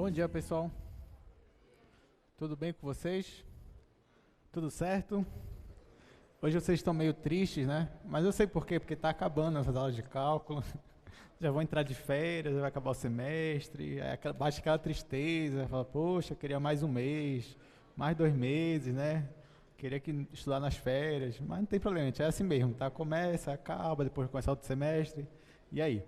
Bom dia, pessoal. Tudo bem com vocês? Tudo certo? Hoje vocês estão meio tristes, né? Mas eu sei por quê, porque está acabando essas aulas de cálculo. Já vão entrar de férias, já vai acabar o semestre, aí bate aquela tristeza, fala, poxa, eu queria mais um mês, mais 2 meses, né? Queria estudar nas férias, mas não tem problema, gente, é assim mesmo, tá? Começa, acaba, depois começa outro semestre, e aí?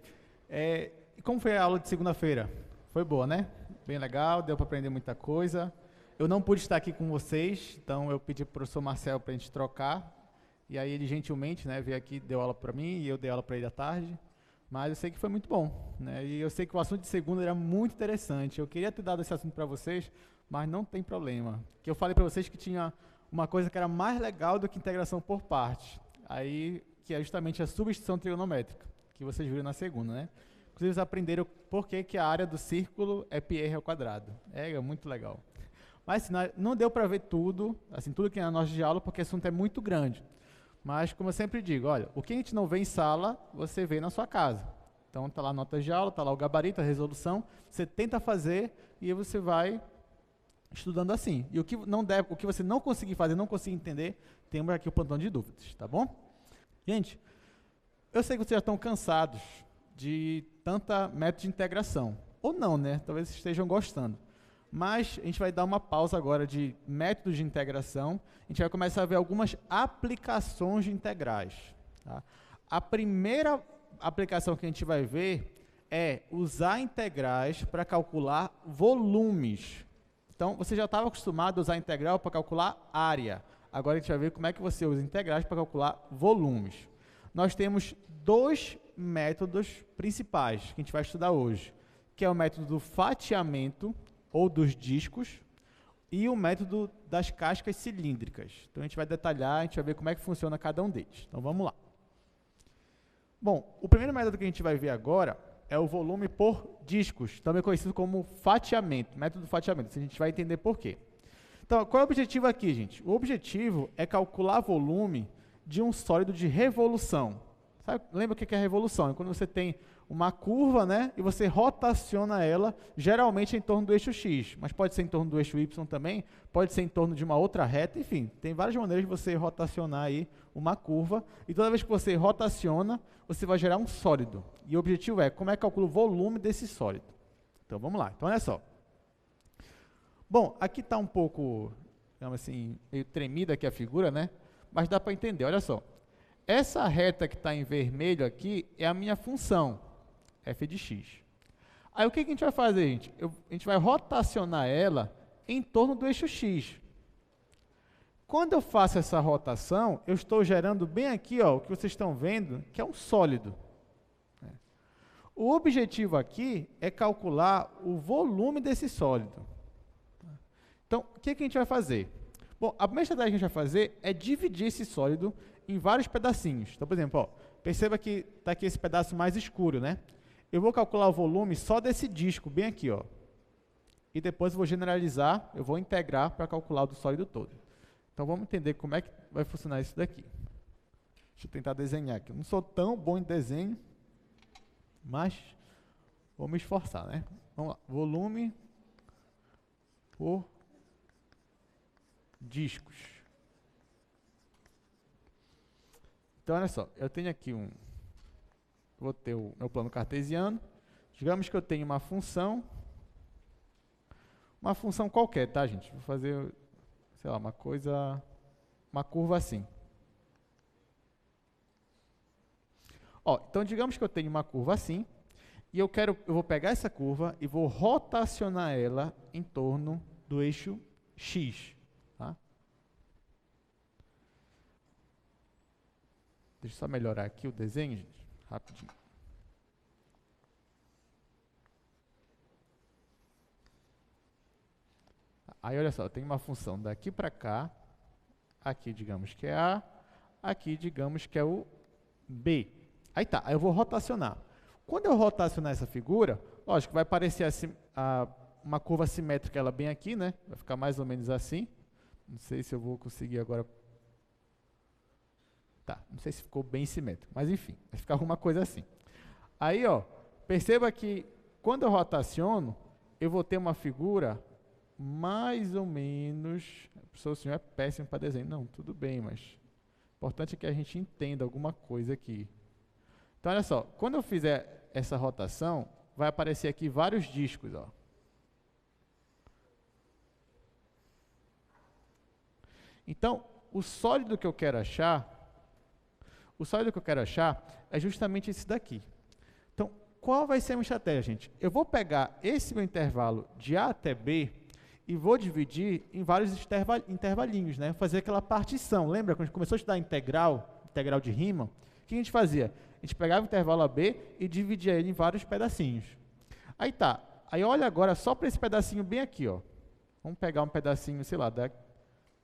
E como foi a aula de segunda-feira? Foi boa, né? Bem legal, deu para aprender muita coisa. Eu não pude estar aqui com vocês, então eu pedi para o professor Marcel para a gente trocar, e aí ele gentilmente, né, veio aqui, deu aula para mim, e eu dei aula para ele à tarde. Mas eu sei que foi muito bom, né? E eu sei que o assunto de segunda era muito interessante. Eu queria ter dado esse assunto para vocês, mas não tem problema. Que eu falei para vocês que tinha uma coisa que era mais legal do que integração por partes. Aí, que é justamente a substituição trigonométrica, que vocês viram na segunda, né? Inclusive, vocês aprenderam por que a área do círculo é πr ao quadrado. É muito legal. Mas assim, não deu para ver tudo, assim, tudo que é na nossa de aula, porque o assunto é muito grande. Mas, como eu sempre digo, olha, o que a gente não vê em sala, você vê na sua casa. Então, está lá a nota de aula, está lá o gabarito, a resolução, você tenta fazer e aí você vai estudando assim. E o que não der, o que você não conseguir fazer, não conseguir entender, temos aqui o plantão de dúvidas, tá bom? Gente, eu sei que vocês já estão cansados de tanta método de integração. Ou não, né? Talvez vocês estejam gostando. Mas a gente vai dar uma pausa agora de métodos de integração. A gente vai começar a ver algumas aplicações de integrais. Tá? A primeira aplicação que a gente vai ver é usar integrais para calcular volumes. Então, você já estava acostumado a usar integral para calcular área. Agora a gente vai ver como é que você usa integrais para calcular volumes. Nós temos dois métodos principais que a gente vai estudar hoje, que é o método do fatiamento, ou dos discos, e o método das cascas cilíndricas. Então, a gente vai detalhar, a gente vai ver como é que funciona cada um deles. Então, vamos lá. Bom, o primeiro método que a gente vai ver agora é o volume por discos, também conhecido como fatiamento, método do fatiamento. A gente vai entender por quê. Então, qual é o objetivo aqui, gente? O objetivo é calcular volume de um sólido de revolução. Sabe, lembra o que é revolução? É quando você tem uma curva, né, e você rotaciona ela, geralmente em torno do eixo X, mas pode ser em torno do eixo Y também, pode ser em torno de uma outra reta, enfim, tem várias maneiras de você rotacionar aí uma curva, e toda vez que você rotaciona, você vai gerar um sólido. E o objetivo é, como é que calcula o volume desse sólido? Então, vamos lá. Então, olha só. Bom, aqui está um pouco, digamos assim, meio tremida aqui a figura, né, mas dá para entender, olha só. Essa reta que está em vermelho aqui é a minha função, f de x. Aí o que a gente vai fazer, gente? A gente vai rotacionar ela em torno do eixo x. Quando eu faço essa rotação, eu estou gerando bem aqui, ó, o que vocês estão vendo, que é um sólido. O objetivo aqui é calcular o volume desse sólido. Então, o que a gente vai fazer? Bom, a primeira estratégia que a gente vai fazer é dividir esse sólido em vários pedacinhos. Então, por exemplo, ó, perceba que está aqui esse pedaço mais escuro, né? Eu vou calcular o volume só desse disco, bem aqui, ó. E depois eu vou generalizar, eu vou integrar para calcular o do sólido todo. Então, vamos entender como é que vai funcionar isso daqui. Deixa eu tentar desenhar aqui. Eu não sou tão bom em desenho, mas vou me esforçar, né? Vamos lá. Volume por discos. Então, olha só, eu tenho aqui vou ter o meu plano cartesiano. Digamos que eu tenho uma função qualquer, tá, gente? Vou fazer, sei lá, uma curva assim. Ó, então, digamos que eu tenho uma curva assim, e eu vou pegar essa curva e vou rotacionar ela em torno do eixo x. Tá? Deixa eu só melhorar aqui o desenho, gente, rapidinho. Aí, olha só, eu tenho uma função daqui para cá, aqui digamos que é A, aqui digamos que é o B. Aí tá, aí eu vou rotacionar. Quando eu rotacionar essa figura, lógico, vai aparecer assim, uma curva simétrica, ela bem aqui, né? Vai ficar mais ou menos assim. Não sei se eu vou conseguir agora. Tá, não sei se ficou bem simétrico, mas enfim, vai ficar alguma coisa assim. Aí, ó, perceba que quando eu rotaciono, eu vou ter uma figura mais ou menos... Professor, o senhor é péssimo para desenho. Não, tudo bem, mas o importante é que a gente entenda alguma coisa aqui. Então, olha só, quando eu fizer essa rotação, vai aparecer aqui vários discos, ó. Então, o sólido que eu quero achar é justamente esse daqui. Então, qual vai ser a minha estratégia, gente? Eu vou pegar esse meu intervalo de A até B e vou dividir em vários intervalinhos, né? Fazer aquela partição. Lembra quando a gente começou a estudar integral de Riemann? O que a gente fazia? A gente pegava o intervalo AB e dividia ele em vários pedacinhos. Aí tá. Aí olha agora só para esse pedacinho bem aqui, ó. Vamos pegar um pedacinho, sei lá,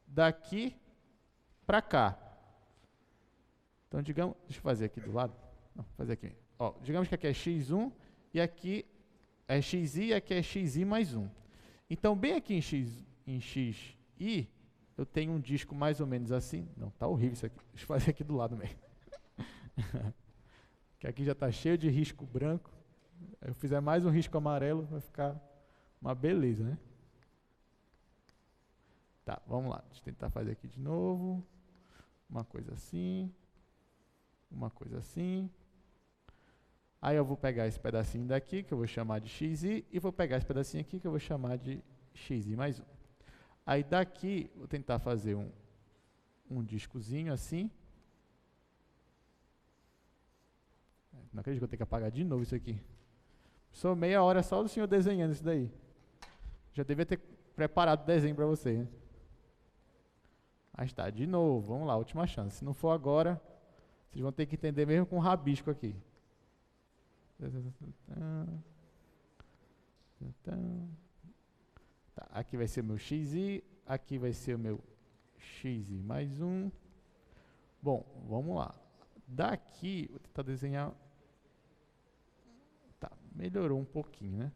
daqui para cá. Então, digamos, deixa eu fazer aqui do lado. Não, vou fazer aqui. Ó, digamos que aqui é x1 e aqui é xi e aqui é xi mais 1. Então, bem aqui em xi, eu tenho um disco mais ou menos assim. Não, tá horrível isso aqui. Deixa eu fazer aqui do lado mesmo. Que aqui já está cheio de risco branco. Eu fizer mais um risco amarelo, vai ficar uma beleza, né? Tá, vamos lá. Deixa eu tentar fazer aqui de novo. Uma coisa assim. Uma coisa assim. Aí eu vou pegar esse pedacinho daqui, que eu vou chamar de xi, e vou pegar esse pedacinho aqui, que eu vou chamar de xi mais 1. Aí daqui, vou tentar fazer um discozinho assim. Não acredito que eu tenho que apagar de novo isso aqui. Sou meia hora só do senhor desenhando isso daí. Já devia ter preparado o desenho para você, né? Mas tá, de novo, vamos lá, última chance. Se não for agora, vocês vão ter que entender mesmo com rabisco aqui. Tá, aqui vai ser o meu xi, aqui vai ser o meu xi mais 1. Bom, vamos lá. Daqui, vou tentar desenhar... Tá, melhorou um pouquinho, né?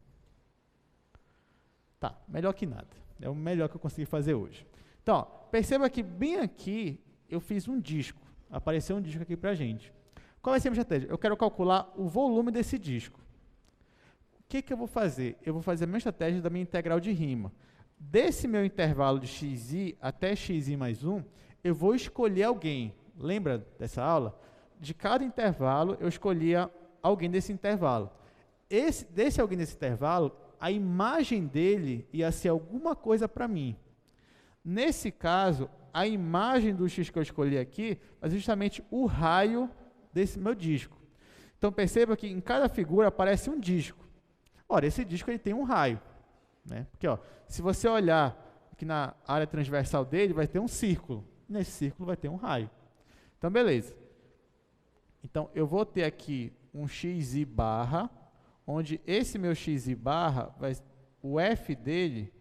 Tá, melhor que nada. É o melhor que eu consegui fazer hoje. Então, ó, perceba que bem aqui eu fiz um disco. Apareceu um disco aqui pra gente. Qual vai ser a minha estratégia? Eu quero calcular o volume desse disco. O que eu vou fazer? Eu vou fazer a minha estratégia da minha integral de Riemann. Desse meu intervalo de xi até xi mais 1, eu vou escolher alguém. Lembra dessa aula? De cada intervalo, eu escolhia alguém desse intervalo. Desse alguém desse intervalo, a imagem dele ia ser alguma coisa para mim. Nesse caso, a imagem do x que eu escolhi aqui é justamente o raio desse meu disco. Então, perceba que em cada figura aparece um disco. Ora, esse disco ele tem um raio, né? Porque, ó, se você olhar aqui na área transversal dele, vai ter um círculo. Nesse círculo vai ter um raio. Então, beleza. Então, eu vou ter aqui um xi barra, onde esse meu xi barra, o f dele,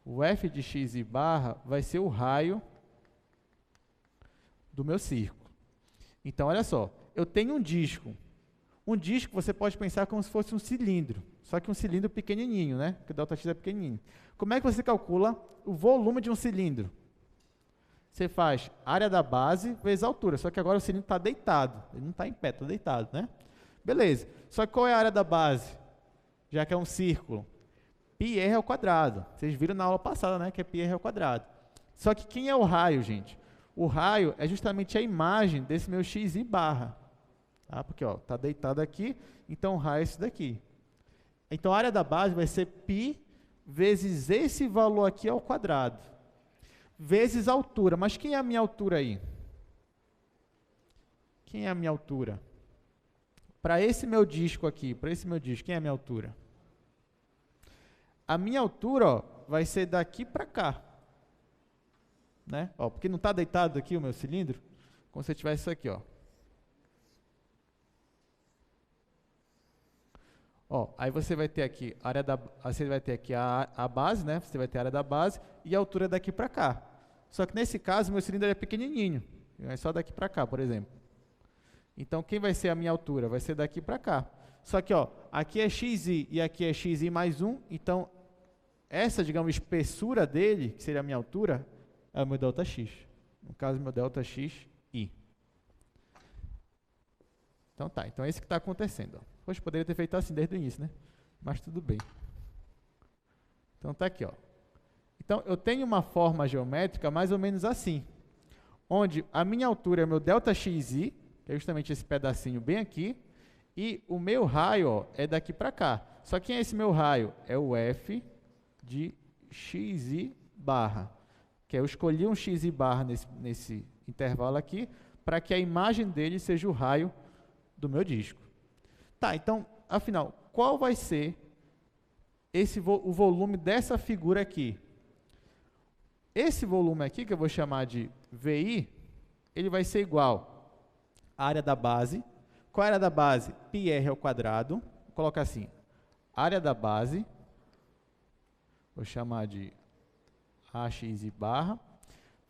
o f de xi barra, vai ser o raio do meu círculo. Então, olha só, eu tenho um disco. Um disco você pode pensar como se fosse um cilindro, só que um cilindro pequenininho, né? Porque o delta x é pequenininho. Como é que você calcula o volume de um cilindro? Você faz área da base vezes a altura, só que agora o cilindro está deitado, ele não está em pé, está deitado, né? Beleza, só que qual é a área da base? Já que é um círculo, πr ao quadrado. Vocês viram na aula passada, né? Que é πr ao quadrado. Só que quem é o raio, gente? O raio é justamente a imagem desse meu xi barra. Tá? Porque está deitado aqui, então o raio é esse daqui. Então a área da base vai ser π vezes esse valor aqui ao quadrado, vezes a altura. Mas quem é a minha altura aí? Quem é a minha altura? Para esse meu disco aqui, quem é a minha altura? A minha altura, ó, vai ser daqui para cá. Né? Ó, porque não está deitado aqui o meu cilindro, como se eu tivesse isso aqui, ó. Ó, aí você vai ter aqui a base, né? Você vai ter a área da base e a altura daqui para cá. Só que nesse caso, meu cilindro é pequenininho. É só daqui para cá, por exemplo. Então, quem vai ser a minha altura? Vai ser daqui para cá. Só que, ó, aqui é xi e aqui é xi mais 1. Então, essa, digamos, espessura dele, que seria a minha altura, é o meu delta x. No caso, meu delta xi. Então, tá. Então, é isso que está acontecendo. Ó. Poxa, poderia ter feito assim desde o início, né? Mas tudo bem. Então está aqui, ó. Então eu tenho uma forma geométrica mais ou menos assim, onde a minha altura é o meu ΔXi, que é justamente esse pedacinho bem aqui, e o meu raio, ó, é daqui para cá. Só que quem é esse meu raio? É o f de xi barra, que eu escolhi um xi barra nesse intervalo aqui, para que a imagem dele seja o raio do meu disco. Tá, então, afinal, qual vai ser o volume dessa figura aqui? Esse volume aqui, que eu vou chamar de VI, ele vai ser igual à área da base. Qual é a área da base? πr ao quadrado. Vou colocar assim, área da base, vou chamar de AXI barra,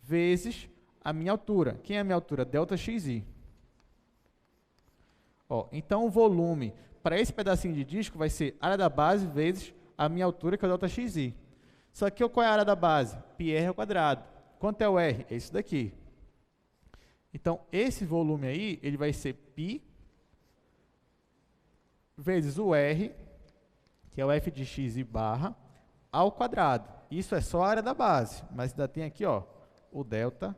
vezes a minha altura. Quem é a minha altura? ΔXi. Ó, então, o volume para esse pedacinho de disco vai ser área da base vezes a minha altura, que é o ΔXi. Só que qual é a área da base? πr ao quadrado. Quanto é o R? É isso daqui. Então, esse volume aí, ele vai ser π vezes o R, que é o f de x barra, ao quadrado. Isso é só a área da base, mas ainda tem aqui, ó, o ΔXi.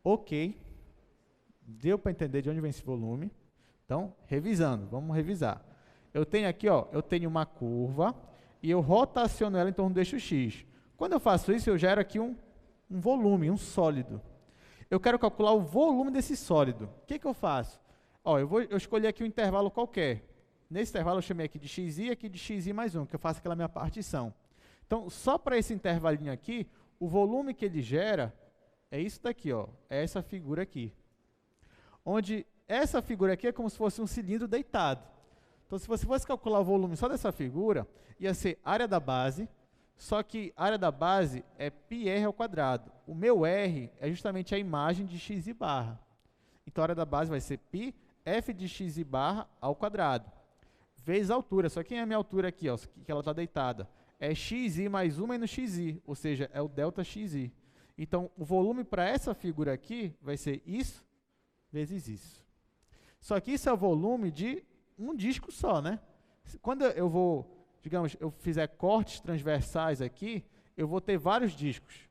Ok. Deu para entender de onde vem esse volume? Então, revisando, vamos revisar. Eu tenho aqui, ó, eu tenho uma curva e eu rotaciono ela em torno do eixo x. Quando eu faço isso, eu gero aqui um volume, um sólido. Eu quero calcular o volume desse sólido. O que eu faço? Ó, eu escolhi aqui um intervalo qualquer. Nesse intervalo eu chamei aqui de xi e aqui de xi mais 1, que eu faço aquela minha partição. Então, só para esse intervalinho aqui, o volume que ele gera é isso daqui, ó, é essa figura aqui. Onde essa figura aqui é como se fosse um cilindro deitado. Então, se você fosse calcular o volume só dessa figura, ia ser área da base, só que a área da base é πr ao quadrado. O meu R é justamente a imagem de xi barra. Então, a área da base vai ser π f de xi barra ao quadrado, vezes a altura. Só que quem é a minha altura aqui, ó, que ela está deitada? É xi mais 1 menos xi, ou seja, é o ΔXi. Então, o volume para essa figura aqui vai ser isso vezes isso. Só que isso é o volume de um disco só, né? Quando eu vou, digamos, eu fizer cortes transversais aqui, eu vou ter vários discos,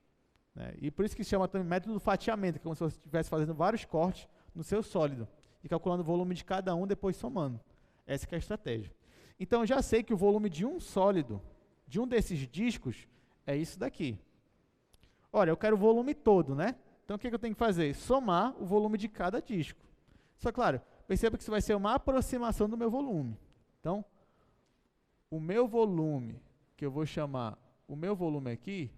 né? E por isso que se chama também método do fatiamento, que é como se você estivesse fazendo vários cortes no seu sólido e calculando o volume de cada um, depois somando. Essa que é a estratégia. Então, eu já sei que o volume de um sólido, de um desses discos, é isso daqui. Olha, eu quero o volume todo, né? Então, o que eu tenho que fazer? Somar o volume de cada disco. Só, claro, perceba que isso vai ser uma aproximação do meu volume. Então, o meu volume, que eu vou chamar o meu volume aqui,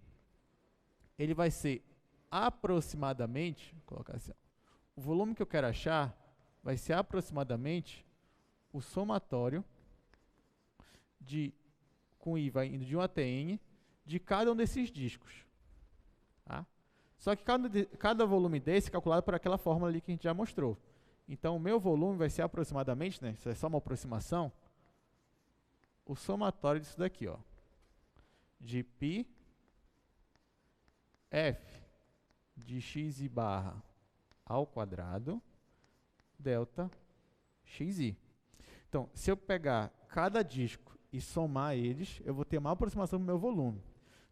ele vai ser aproximadamente, vou colocar assim, ó, o volume que eu quero achar vai ser aproximadamente o somatório com I vai indo de 1 até N, de cada um desses discos. Tá? Só que cada volume desse é calculado por aquela fórmula ali que a gente já mostrou. Então, o meu volume vai ser aproximadamente, né, isso é só uma aproximação, o somatório disso daqui, ó, de π f de xi barra ao quadrado ΔXi. Então, se eu pegar cada disco e somar eles, eu vou ter uma aproximação do meu volume.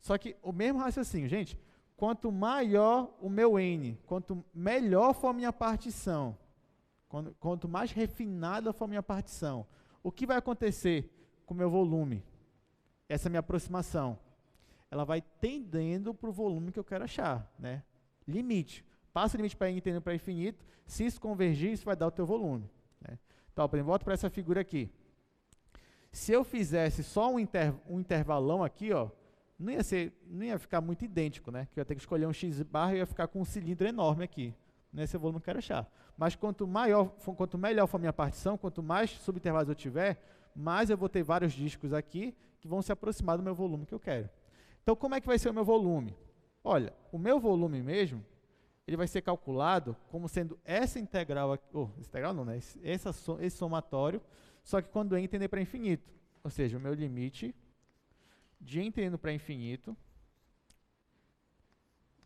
Só que o mesmo raciocínio, gente, quanto maior o meu N, quanto melhor for a minha partição, quanto mais refinada for a minha partição, o que vai acontecer com o meu volume? Essa minha aproximação, ela vai tendendo para o volume que eu quero achar, né? Limite. Passa o limite para N tendendo para infinito, se isso convergir, isso vai dar o teu volume, né? Então, por exemplo, volto para essa figura aqui. Se eu fizesse só um intervalão aqui, ó, não ia ficar muito idêntico, né? Que eu ia ter que escolher um x barra e ia ficar com um cilindro enorme aqui. Não é esse volume que eu quero achar. Mas quanto melhor for a minha partição, quanto mais subintervalos eu tiver, mais eu vou ter vários discos aqui que vão se aproximar do meu volume que eu quero. Então, como é que vai ser o meu volume? Olha, o meu volume mesmo, ele vai ser calculado como sendo essa integral aqui, integral não, né? Esse somatório, só que quando n tender para infinito. Ou seja, o meu limite de n tendendo para infinito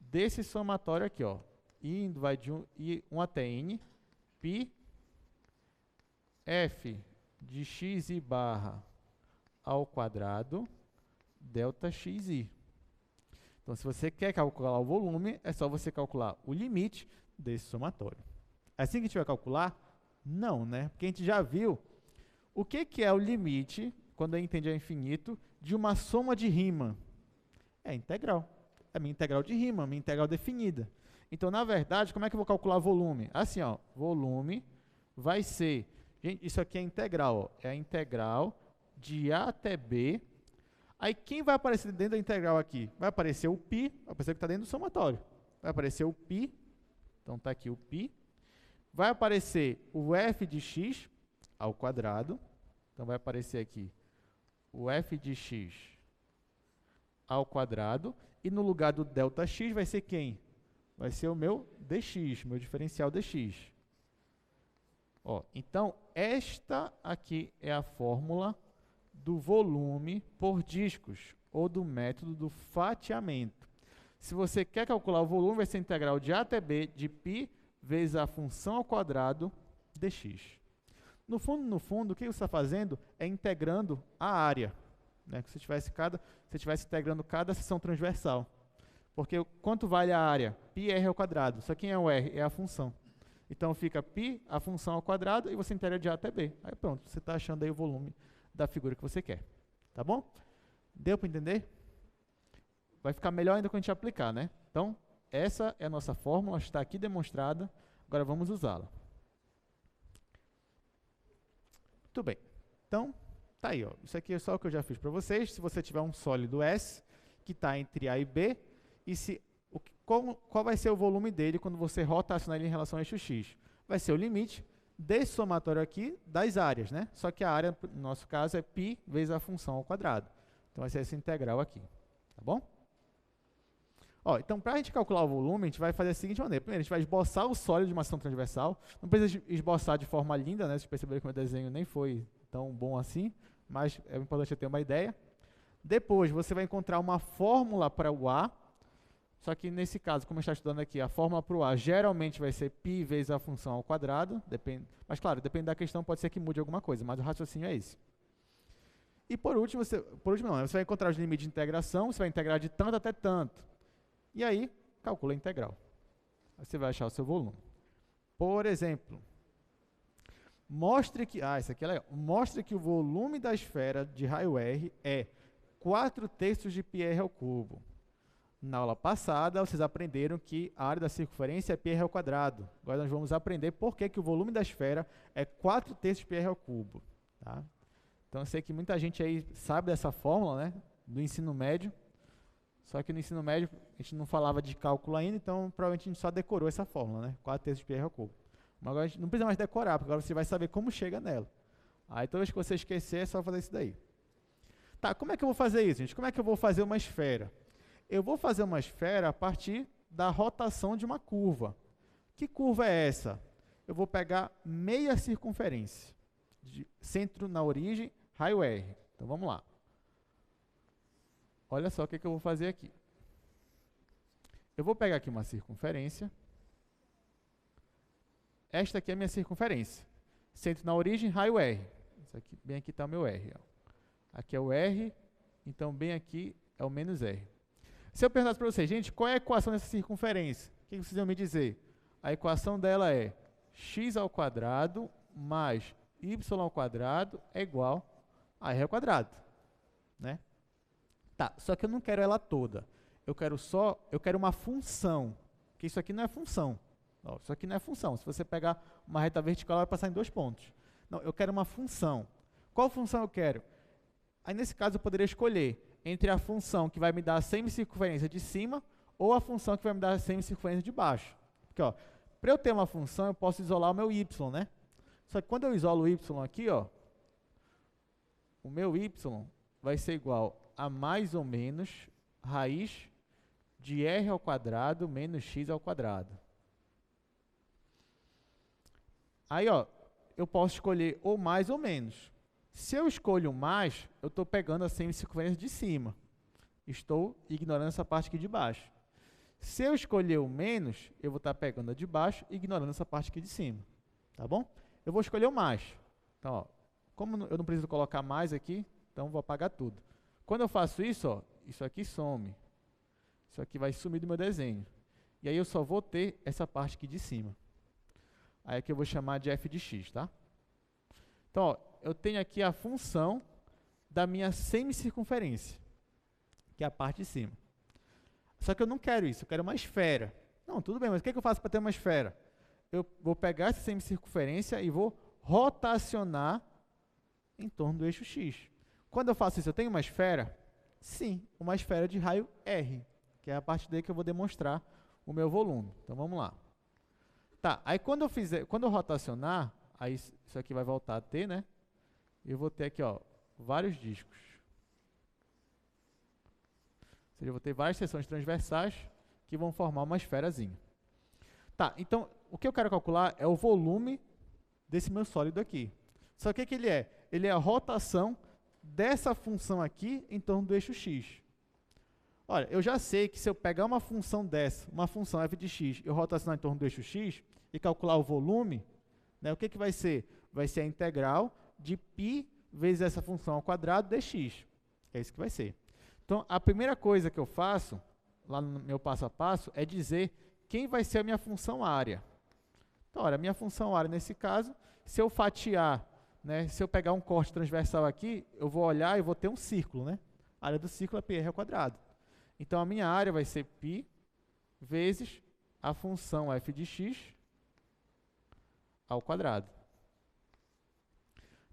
desse somatório aqui, ó, indo vai de 1 até n, π f de xi barra ao quadrado delta xi. Então, se você quer calcular o volume, é só você calcular o limite desse somatório. É assim que a gente vai calcular? Não, né? Porque a gente já viu o que é o limite, quando a gente entende a infinito, de uma soma de Riemann. É integral. É minha integral de Riemann, minha integral definida. Então, na verdade, como é que eu vou calcular volume? Assim, ó, volume vai ser... Gente, isso aqui é integral, ó, é a integral de A até B. Aí, quem vai aparecer dentro da integral aqui? Vai aparecer o π, vai aparecer que está dentro do somatório. Vai aparecer o π, então está aqui o π. Vai aparecer o f de x ao quadrado. Então, vai aparecer aqui o f de x ao quadrado. E no lugar do ΔX vai ser quem? Vai ser o meu dx, meu diferencial dx. Ó, então, esta aqui é a fórmula do volume por discos, ou do método do fatiamento. Se você quer calcular o volume, vai ser a integral de A até B de π vezes a função ao quadrado dx. No fundo, o que você está fazendo é integrando a área. Né? Se você estivesse integrando cada seção transversal. Porque quanto vale a área? πr ao quadrado. Só quem é o r? É a função. Então, fica π, a função ao quadrado, e você integra de A até B. Aí pronto, você está achando aí o volume da figura que você quer. Tá bom? Deu para entender? Vai ficar melhor ainda quando a gente aplicar, né? Então, essa é a nossa fórmula, está aqui demonstrada. Agora, vamos usá-la. Muito bem. Então, tá aí, ó. Isso aqui é só o que eu já fiz para vocês. Se você tiver um sólido S, que está entre A e B, e qual vai ser o volume dele quando você rotacionar ele em relação ao eixo X? Vai ser o limite desse somatório aqui das áreas, né? Só que a área, no nosso caso, é π vezes a função ao quadrado. Então, vai ser essa integral aqui. Tá bom? Ó, então, para a gente calcular o volume, a gente vai fazer da seguinte maneira. Primeiro, a gente vai esboçar o sólido de uma seção transversal. Não precisa esboçar de forma linda, né? Vocês perceberam que o meu desenho nem foi tão bom assim, mas é importante ter uma ideia. Depois, você vai encontrar uma fórmula para o A. Só que, nesse caso, como a gente está estudando aqui, a fórmula para o A geralmente vai ser π vezes a função ao quadrado. Mas, claro, depende da questão, pode ser que mude alguma coisa, mas o raciocínio é esse. E, por último, você vai encontrar os limites de integração, você vai integrar de tanto até tanto. E aí, calcula a integral. Aí você vai achar o seu volume. Por exemplo, mostre que... isso aqui é legal. Mostre que o volume da esfera de raio R é 4/3 de πr ao cubo. Na aula passada, vocês aprenderam que a área da circunferência é πr ao quadrado. Agora nós vamos aprender por que o volume da esfera é 4/3 de πr ao cubo. Tá? Então, eu sei que muita gente aí sabe dessa fórmula, né, do ensino médio. Só que no ensino médio a gente não falava de cálculo ainda, então provavelmente a gente só decorou essa fórmula, né? 4/3 de πr ao cubo. Mas agora a gente não precisa mais decorar, porque agora você vai saber como chega nela. Aí toda vez que você esquecer, é só fazer isso daí. Tá, como é que eu vou fazer isso, gente? Como é que eu vou fazer uma esfera? Eu vou fazer uma esfera a partir da rotação de uma curva. Que curva é essa? Eu vou pegar meia circunferência, de centro na origem, raio R. Então vamos lá. Olha só o que eu vou fazer aqui. Eu vou pegar aqui uma circunferência. Esta aqui é a minha circunferência. Centro na origem, raio R. Isso aqui, bem aqui está o meu R. Ó. Aqui é o R, então bem aqui é o menos R. Se eu perguntasse para vocês, gente, qual é a equação dessa circunferência? O que vocês iam me dizer? A equação dela é x ao quadrado mais y ao quadrado é igual a r ao quadrado. Né? Tá, só que eu não quero ela toda. Eu quero uma função. Porque isso aqui não é função. Ó, isso aqui não é função. Se você pegar uma reta vertical, vai passar em 2 pontos. Não, eu quero uma função. Qual função eu quero? Aí, nesse caso, eu poderia escolher entre a função que vai me dar a semicircunferência de cima ou a função que vai me dar a semicircunferência de baixo. Porque, ó, para eu ter uma função, eu posso isolar o meu y, né? Só que quando eu isolo o y aqui, ó, o meu y vai ser igual a mais ou menos raiz de r ao quadrado menos x ao quadrado. Aí, ó, eu posso escolher ou mais ou menos. Se eu escolho mais, eu estou pegando a semicircunferência de cima. Estou ignorando essa parte aqui de baixo. Se eu escolher o menos, eu vou estar pegando a de baixo e ignorando essa parte aqui de cima. Tá bom? Eu vou escolher o mais. Então, ó, como eu não preciso colocar mais aqui, Então, vou apagar tudo. Quando eu faço isso, ó, isso aqui some. Isso aqui vai sumir do meu desenho. E aí eu só vou ter essa parte aqui de cima. Aí aqui eu vou chamar de f de x, tá? Então, ó, eu tenho aqui a função da minha semicircunferência, que é a parte de cima. Só que eu não quero isso, eu quero uma esfera. Não, tudo bem, mas o que eu faço para ter uma esfera? Eu vou pegar essa semicircunferência e vou rotacionar em torno do eixo x. Quando eu faço isso, eu tenho uma esfera? Sim, uma esfera de raio R, que é a partir daí que eu vou demonstrar o meu volume. Então, vamos lá. Tá, aí quando eu rotacionar, aí isso aqui vai voltar a ter, né? Eu vou ter aqui, ó, vários discos. Ou seja, eu vou ter várias seções transversais que vão formar uma esferazinha. Tá, então, o que eu quero calcular é o volume desse meu sólido aqui. Só que o que ele é? Ele é a rotação dessa função aqui em torno do eixo x. Olha, eu já sei que se eu pegar uma função dessa, uma função f de x, eu rotacionar em torno do eixo x e calcular o volume, né, o que vai ser? Vai ser a integral de π vezes essa função ao quadrado dx. É isso que vai ser. Então, a primeira coisa que eu faço, lá no meu passo a passo, é dizer quem vai ser a minha função área. Então, olha, a minha função área, nesse caso, se eu fatiar, né, se eu pegar um corte transversal aqui, eu vou olhar e vou ter um círculo, né? A área do círculo é πr ao quadrado. Então, a minha área vai ser π vezes a função f de x ao quadrado.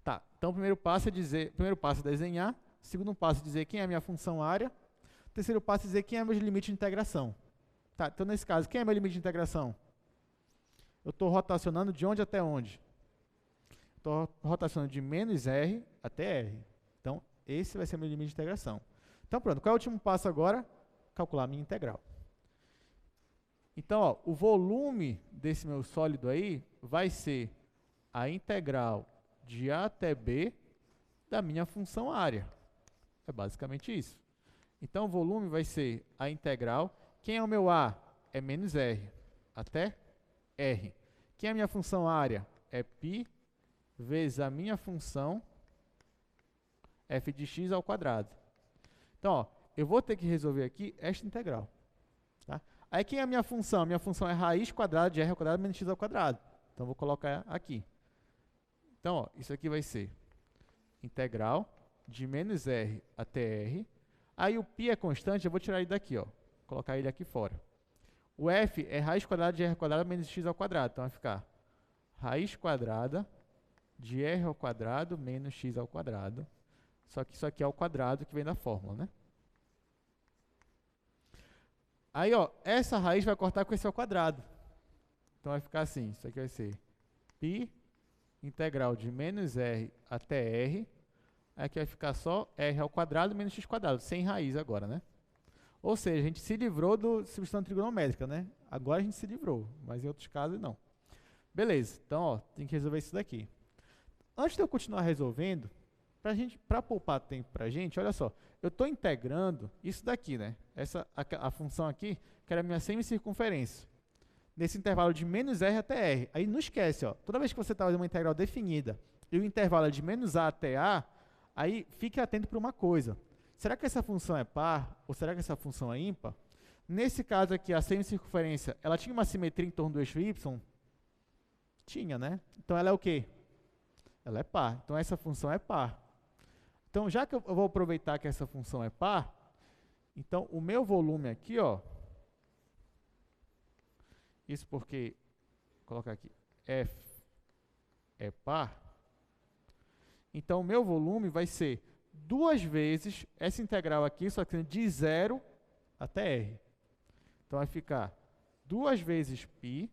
Tá, então o primeiro passo é desenhar, o segundo passo é dizer quem é a minha função área, o terceiro passo é dizer quem é meu limite de integração. Tá, então nesse caso, quem é meu limite de integração? Eu estou rotacionando de onde até onde? Estou rotacionando de menos R até R. Então, esse vai ser meu limite de integração. Então, pronto, qual é o último passo agora? Calcular a minha integral. Então, ó, o volume desse meu sólido aí vai ser a integral de A até B da minha função área. É basicamente isso. Então, o volume vai ser a integral. Quem é o meu A? É menos R até R. Quem é a minha função área? É π vezes a minha função f de x ao quadrado. Então, ó, eu vou ter que resolver aqui esta integral. Tá? Aí, quem é a minha função? Minha função é raiz quadrada de r ao quadrado menos x ao quadrado. Então, vou colocar aqui. Então, ó, isso aqui vai ser integral de menos r até r. Aí, o π é constante, eu vou tirar ele daqui, ó, colocar ele aqui fora. O f é raiz quadrada de r ao quadrado menos x ao quadrado. Então, vai ficar raiz quadrada de r ao quadrado menos x ao quadrado. Só que isso aqui é o quadrado que vem da fórmula, né? Aí, ó, essa raiz vai cortar com esse ao quadrado. Então, vai ficar assim. Isso aqui vai ser π integral de menos r até r. Aqui vai ficar só r ao quadrado menos x quadrado, sem raiz agora, né? Ou seja, a gente se livrou do substituição trigonométrica, né? Agora a gente se livrou, mas em outros casos não. Beleza, então, ó, tem que resolver isso daqui. Antes de eu continuar resolvendo, para poupar tempo para a gente, olha só, eu estou integrando isso daqui, né? A função aqui, que era a minha semicircunferência, nesse intervalo de menos r até r. Aí não esquece, ó, toda vez que você está fazendo uma integral definida e o intervalo é de menos a até a, aí fique atento para uma coisa. Será que essa função é par ou será que essa função é ímpar? Nesse caso aqui, a semicircunferência, ela tinha uma simetria em torno do eixo y? Tinha, né? Então, ela é o quê? Ela é par. Então, essa função é par. Então, já que eu vou aproveitar que essa função é par, então, o meu volume aqui, ó, isso porque, vou colocar aqui, f é par, então, o meu volume vai ser duas vezes essa integral aqui, só que de 0 até r. Então, vai ficar duas vezes π,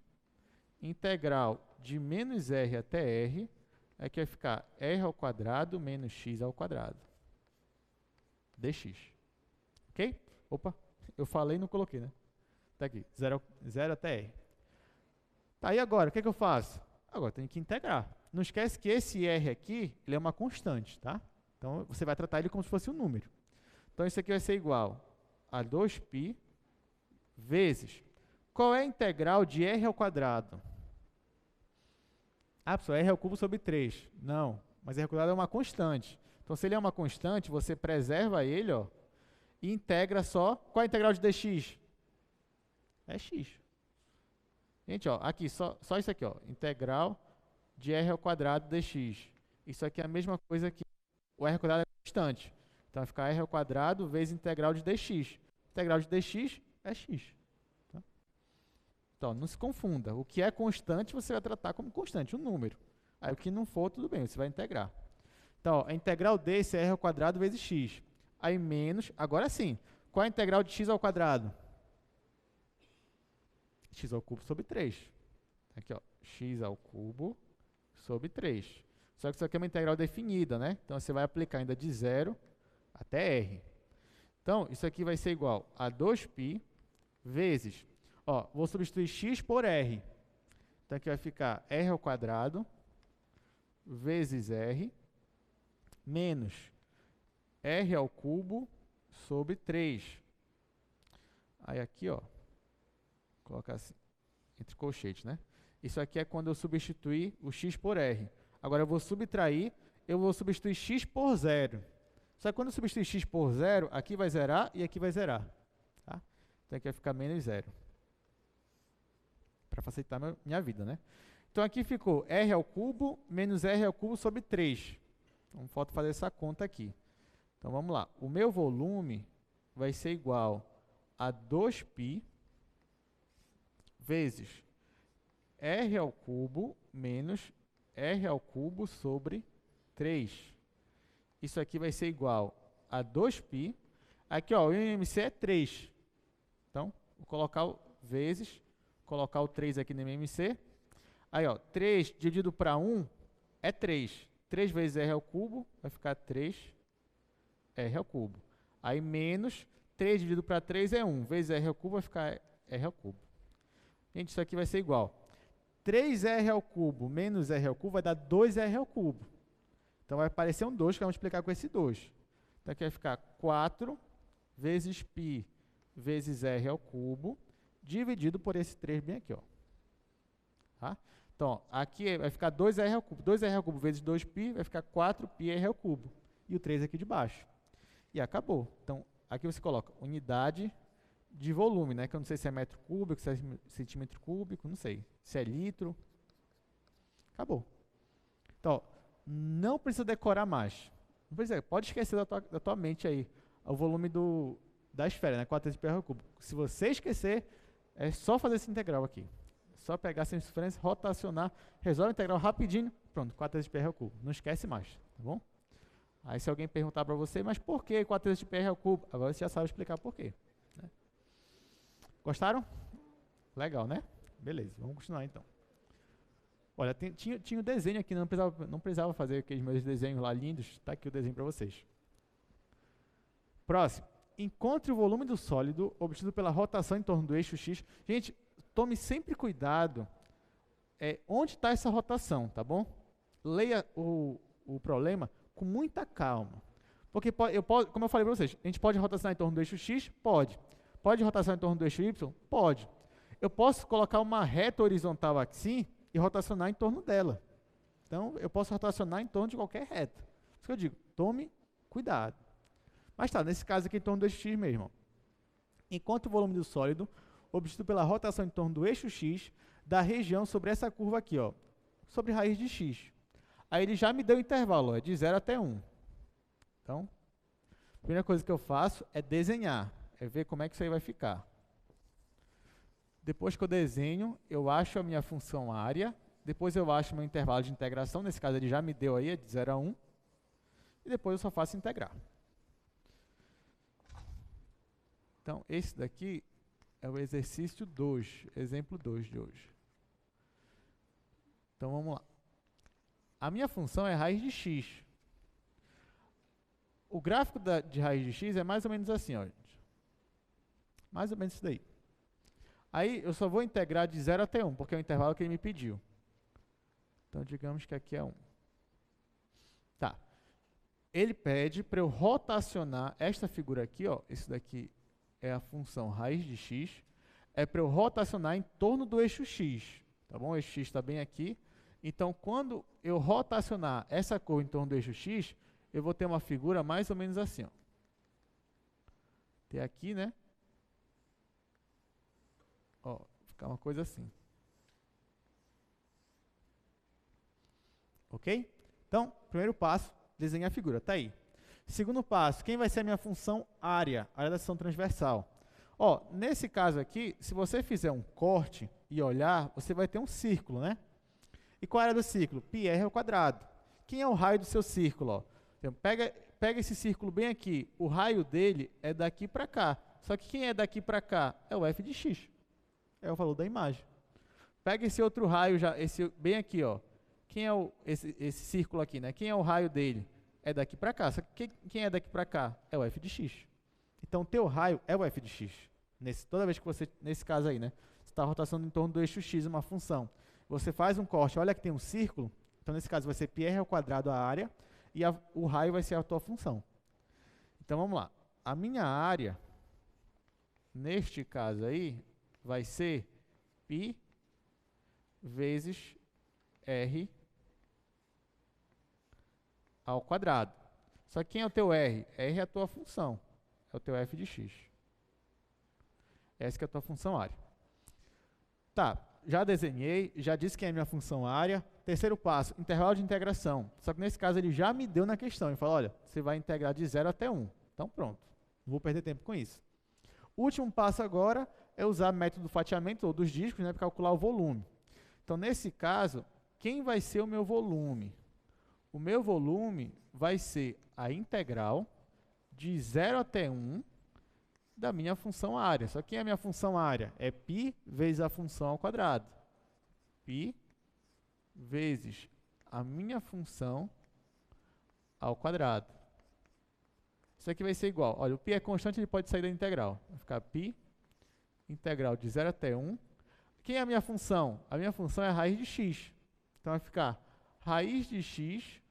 integral de menos r até r, aqui vai ficar r ao quadrado menos x ao quadrado, dx. Ok? Opa, eu falei e não coloquei, né? Tá aqui, 0 até r. Tá, e agora, o que eu faço? Agora, eu tenho que integrar. Não esquece que esse r aqui, ele é uma constante, tá? Então, você vai tratar ele como se fosse um número. Então, isso aqui vai ser igual a 2π vezes... Qual é a integral de r ao quadrado? Ah, pessoal, r ao cubo sobre 3. Não, mas r ao quadrado é uma constante. Então, se ele é uma constante, você preserva ele, ó, e integra só. Qual é a integral de dx? É x. Gente, ó, aqui, só isso aqui, ó, integral de r ao quadrado dx. Isso aqui é a mesma coisa que o r ao quadrado é constante. Então, vai ficar r ao quadrado vezes integral de dx. Integral de dx é x. Tá? Então, não se confunda. O que é constante, você vai tratar como constante, um número. Aí, o que não for, tudo bem, você vai integrar. Então, ó, a integral desse é r ao quadrado vezes x. Aí, menos, agora sim, qual é a integral de x ao quadrado? X ao cubo sobre 3. Aqui, ó, x ao cubo sobre 3. Só que isso aqui é uma integral definida, né? Então, você vai aplicar ainda de 0 até r. Então, isso aqui vai ser igual a 2π vezes, ó, vou substituir x por r. Então, aqui vai ficar r ao quadrado vezes r menos r ao cubo sobre 3. Aí, aqui, ó, colocar assim, entre colchetes, né? Isso aqui é quando eu substituir o x por r. Agora, eu vou subtrair, eu vou substituir x por 0. Só que quando eu substituir x por 0, aqui vai zerar e aqui vai zerar. Tá? Então, aqui vai ficar menos 0. Para facilitar minha vida, né? Então, aqui ficou r ao cubo menos r ao cubo sobre 3. Então, falta fazer essa conta aqui. Então, vamos lá. O meu volume vai ser igual a 2π vezes r ao cubo menos r ao cubo sobre 3. Isso aqui vai ser igual a 2π. Aqui, ó, o MMC é 3. Então, vou colocar o vezes, colocar o 3 aqui no MMC. Aí, ó, 3 dividido para 1 é 3. 3 vezes r ao cubo vai ficar 3r ao cubo. Aí, menos 3 dividido para 3 é 1. Vezes r ao cubo vai ficar r ao cubo. Gente, isso aqui vai ser igual. 3r ao cubo menos r ao cubo vai dar 2r ao cubo. Então, vai aparecer um 2 que vamos multiplicar com esse 2. Então, aqui vai ficar 4 vezes π vezes r ao cubo, dividido por esse 3 bem aqui, ó. Tá? Então, ó, aqui vai ficar 2r ao cubo. 2r ao cubo vezes 2π vai ficar 4πr ao cubo. E o 3 aqui de baixo. E acabou. Então, aqui você coloca unidade de volume, né? Que eu não sei se é metro cúbico, se é centímetro cúbico, não sei. Se é litro. Acabou. Então, ó, não precisa decorar mais. Não precisa, pode esquecer da tua mente aí o volume da esfera, né? 4 vezes πr ao cubo. Se você esquecer, é só fazer essa integral aqui. É só pegar essa circunferência, rotacionar, resolve a integral rapidinho, pronto, 4 vezes πr ao cubo. Não esquece mais, tá bom? Aí se alguém perguntar para você, mas por que 4 vezes πr ao cubo? Agora você já sabe explicar por quê. Né? Gostaram? Legal, né? Beleza, vamos continuar então. Olha, tinha um desenho aqui, não precisava fazer aqueles meus desenhos lá lindos. Está aqui o desenho para vocês. Próximo. Encontre o volume do sólido obtido pela rotação em torno do eixo X. Gente, tome sempre cuidado onde está essa rotação, tá bom? Leia o problema com muita calma. Porque, como eu falei para vocês, a gente pode rotacionar em torno do eixo X? Pode. Pode rotacionar em torno do eixo Y? Pode. Eu posso colocar uma reta horizontal assim e rotacionar em torno dela. Então, eu posso rotacionar em torno de qualquer reta. Por isso que eu digo, tome cuidado. Mas tá, nesse caso aqui em torno do eixo X mesmo. Ó. Enquanto o volume do sólido, obtido pela rotação em torno do eixo X, da região sobre essa curva aqui, ó, sobre raiz de X. Aí ele já me deu o intervalo, ó, de 0 até 1. Então, a primeira coisa que eu faço é desenhar, é ver como é que isso aí vai ficar. Depois que eu desenho, eu acho a minha função área, depois eu acho o meu intervalo de integração, nesse caso ele já me deu aí, é de 0 a 1, e depois eu só faço integrar. Então, esse daqui é o exercício 2, exemplo 2 de hoje. Então, vamos lá. A minha função é raiz de x. O gráfico de raiz de x é mais ou menos assim, ó, gente. Mais ou menos isso daí. Aí, eu só vou integrar de 0 até 1, porque é o intervalo que ele me pediu. Então, digamos que aqui é 1. Tá. Ele pede para eu rotacionar esta figura aqui, ó. Isso daqui é a função raiz de x. É para eu rotacionar em torno do eixo x. Tá bom? O eixo x está bem aqui. Então, quando eu rotacionar essa curva em torno do eixo x, eu vou ter uma figura mais ou menos assim, ó. Tem aqui, né? Ó, ficar uma coisa assim. Ok? Então, primeiro passo, desenhar a figura. Tá aí. Segundo passo, quem vai ser a minha função área? Área da seção transversal. Ó, nesse caso aqui, se você fizer um corte e olhar, você vai ter um círculo, né? E qual é a área do círculo? πr ao quadrado. Quem é o raio do seu círculo? Ó? Então, pega esse círculo bem aqui. O raio dele é daqui para cá. Só que quem é daqui para cá? É o f de x. É o valor da imagem. Pega esse outro raio, esse bem aqui, ó. Quem é esse círculo aqui, né? Quem é o raio dele? É daqui para cá. Só que quem é daqui para cá? É o f de x. Então, teu raio é o f de x. Toda vez que você, nesse caso aí, né? Você está rotacionando em torno do eixo x, uma função. Você faz um corte, olha que tem um círculo. Então, nesse caso, vai ser πr ao quadrado a área e o raio vai ser a tua função. Então, vamos lá. A minha área, neste caso aí, vai ser π vezes r ao quadrado. Só que quem é o teu r? R é a tua função. É o teu f de x. Essa que é a tua função área. Tá, já desenhei, já disse que é a minha função área. Terceiro passo, intervalo de integração. Só que nesse caso ele já me deu na questão. Ele falou, olha, você vai integrar de 0 até 1. Então pronto, não vou perder tempo com isso. O último passo agora é usar o método do fatiamento ou dos dígitos, né, para calcular o volume. Então nesse caso, quem vai ser o meu volume? O meu volume vai ser a integral de 0 até 1 da minha função área. Só que a minha função área é π vezes a função ao quadrado. π vezes a minha função ao quadrado. Isso aqui vai ser igual. Olha, o π é constante, ele pode sair da integral. Vai ficar π, integral de 0 até 1. Quem é a minha função? A minha função é a raiz de x. Então vai ficar raiz de x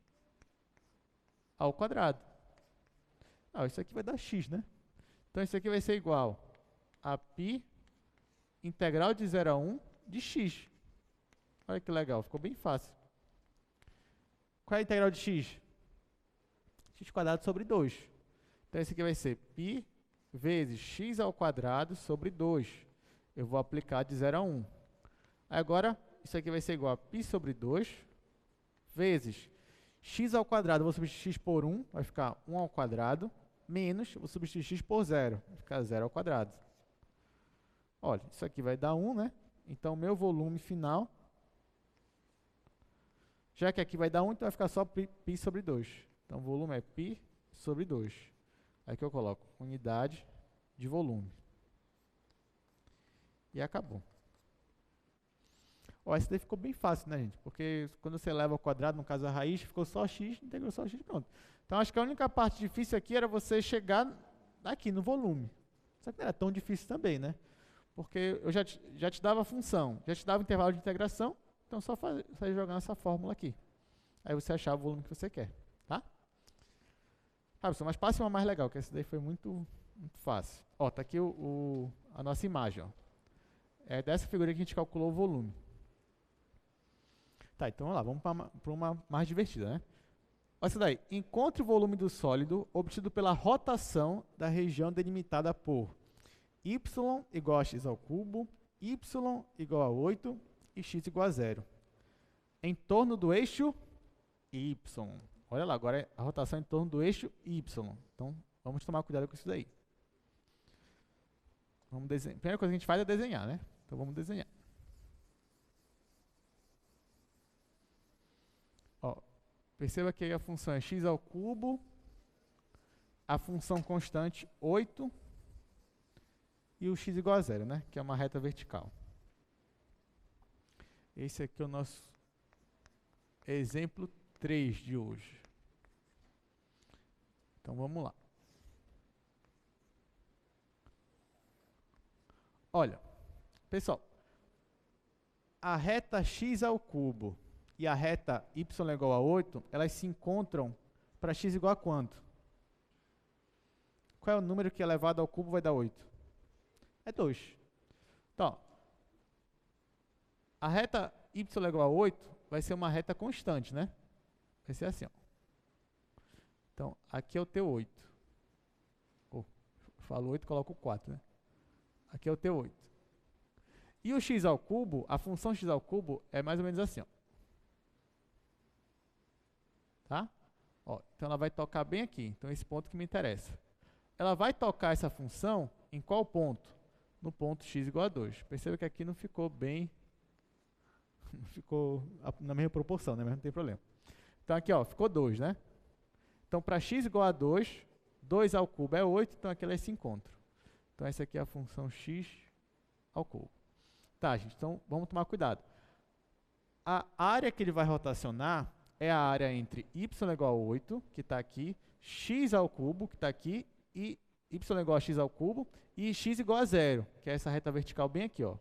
ao quadrado. Ah, isso aqui vai dar x, né? Então, isso aqui vai ser igual a π integral de 0 a 1 de x. Olha que legal, ficou bem fácil. Qual é a integral de x? X quadrado sobre 2. Então, esse aqui vai ser π vezes x ao quadrado sobre 2. Eu vou aplicar de 0 a 1. Agora, isso aqui vai ser igual a π sobre 2 vezes x ao quadrado. Eu vou substituir x por 1, vai ficar 1 ao quadrado. Menos, vou substituir x por 0, vai ficar 0 ao quadrado. Olha, isso aqui vai dar 1, né? Então, meu volume final, já que aqui vai dar 1, então vai ficar só π sobre 2. Então, o volume é π sobre 2. Aí que eu coloco unidade de volume. E acabou. Ó, esse daí ficou bem fácil, né, gente? Porque quando você leva ao quadrado, no caso a raiz, ficou só x, integrou só x, pronto. Então, acho que a única parte difícil aqui era você chegar aqui no volume. Só que não era tão difícil também, né? Porque eu já te dava a função, já te dava o intervalo de integração, então só sair jogando essa fórmula aqui. Aí você achava o volume que você quer, tá? Ah, pessoal, mas passe uma mais legal, que esse daí foi muito fácil. Ó, tá aqui a nossa imagem, ó. É dessa figura que a gente calculou o volume. Tá, então vamos lá, vamos para uma mais divertida, né? Olha isso daí. Encontre o volume do sólido obtido pela rotação da região delimitada por y igual a x ao cubo, y igual a 8 e x igual a 0. Em torno do eixo y. Olha lá, agora é a rotação em torno do eixo y. Então, vamos tomar cuidado com isso daí. Vamos desenhar. A primeira coisa que a gente faz é desenhar, né? Então, vamos desenhar. Ó, perceba que a função é x ao cubo, a função constante 8 e o x igual a 0, né? Que é uma reta vertical. Esse aqui é o nosso exemplo 3 de hoje. Então, vamos lá. Olha, pessoal, a reta x ao cubo e a reta y igual a 8, elas se encontram para x igual a quanto? Qual é o número que elevado ao cubo vai dar 8? É 2. Então, a reta y igual a 8 vai ser uma reta constante, né? Vai ser assim, ó. Então, aqui é o teu 8. Falo 8, coloco 4, né? Aqui é o teu 8. E o x ao cubo, a função x ao cubo é mais ou menos assim, ó. Tá? Ó, então ela vai tocar bem aqui. Então esse ponto que me interessa. Ela vai tocar essa função em qual ponto? No ponto x igual a 2. Perceba que aqui não ficou bem... Não ficou na mesma proporção, né? Mas não tem problema. Então aqui, ó, ficou 2, né? Então para x igual a 2, 2 ao cubo é 8, então aqui elas se encontram. Então essa aqui é a função x ao cubo. Tá, gente, então vamos tomar cuidado. A área que ele vai rotacionar é a área entre y igual a 8, que está aqui, x ao cubo, que está aqui, e y igual a x ao cubo, e x igual a 0, que é essa reta vertical bem aqui, ó.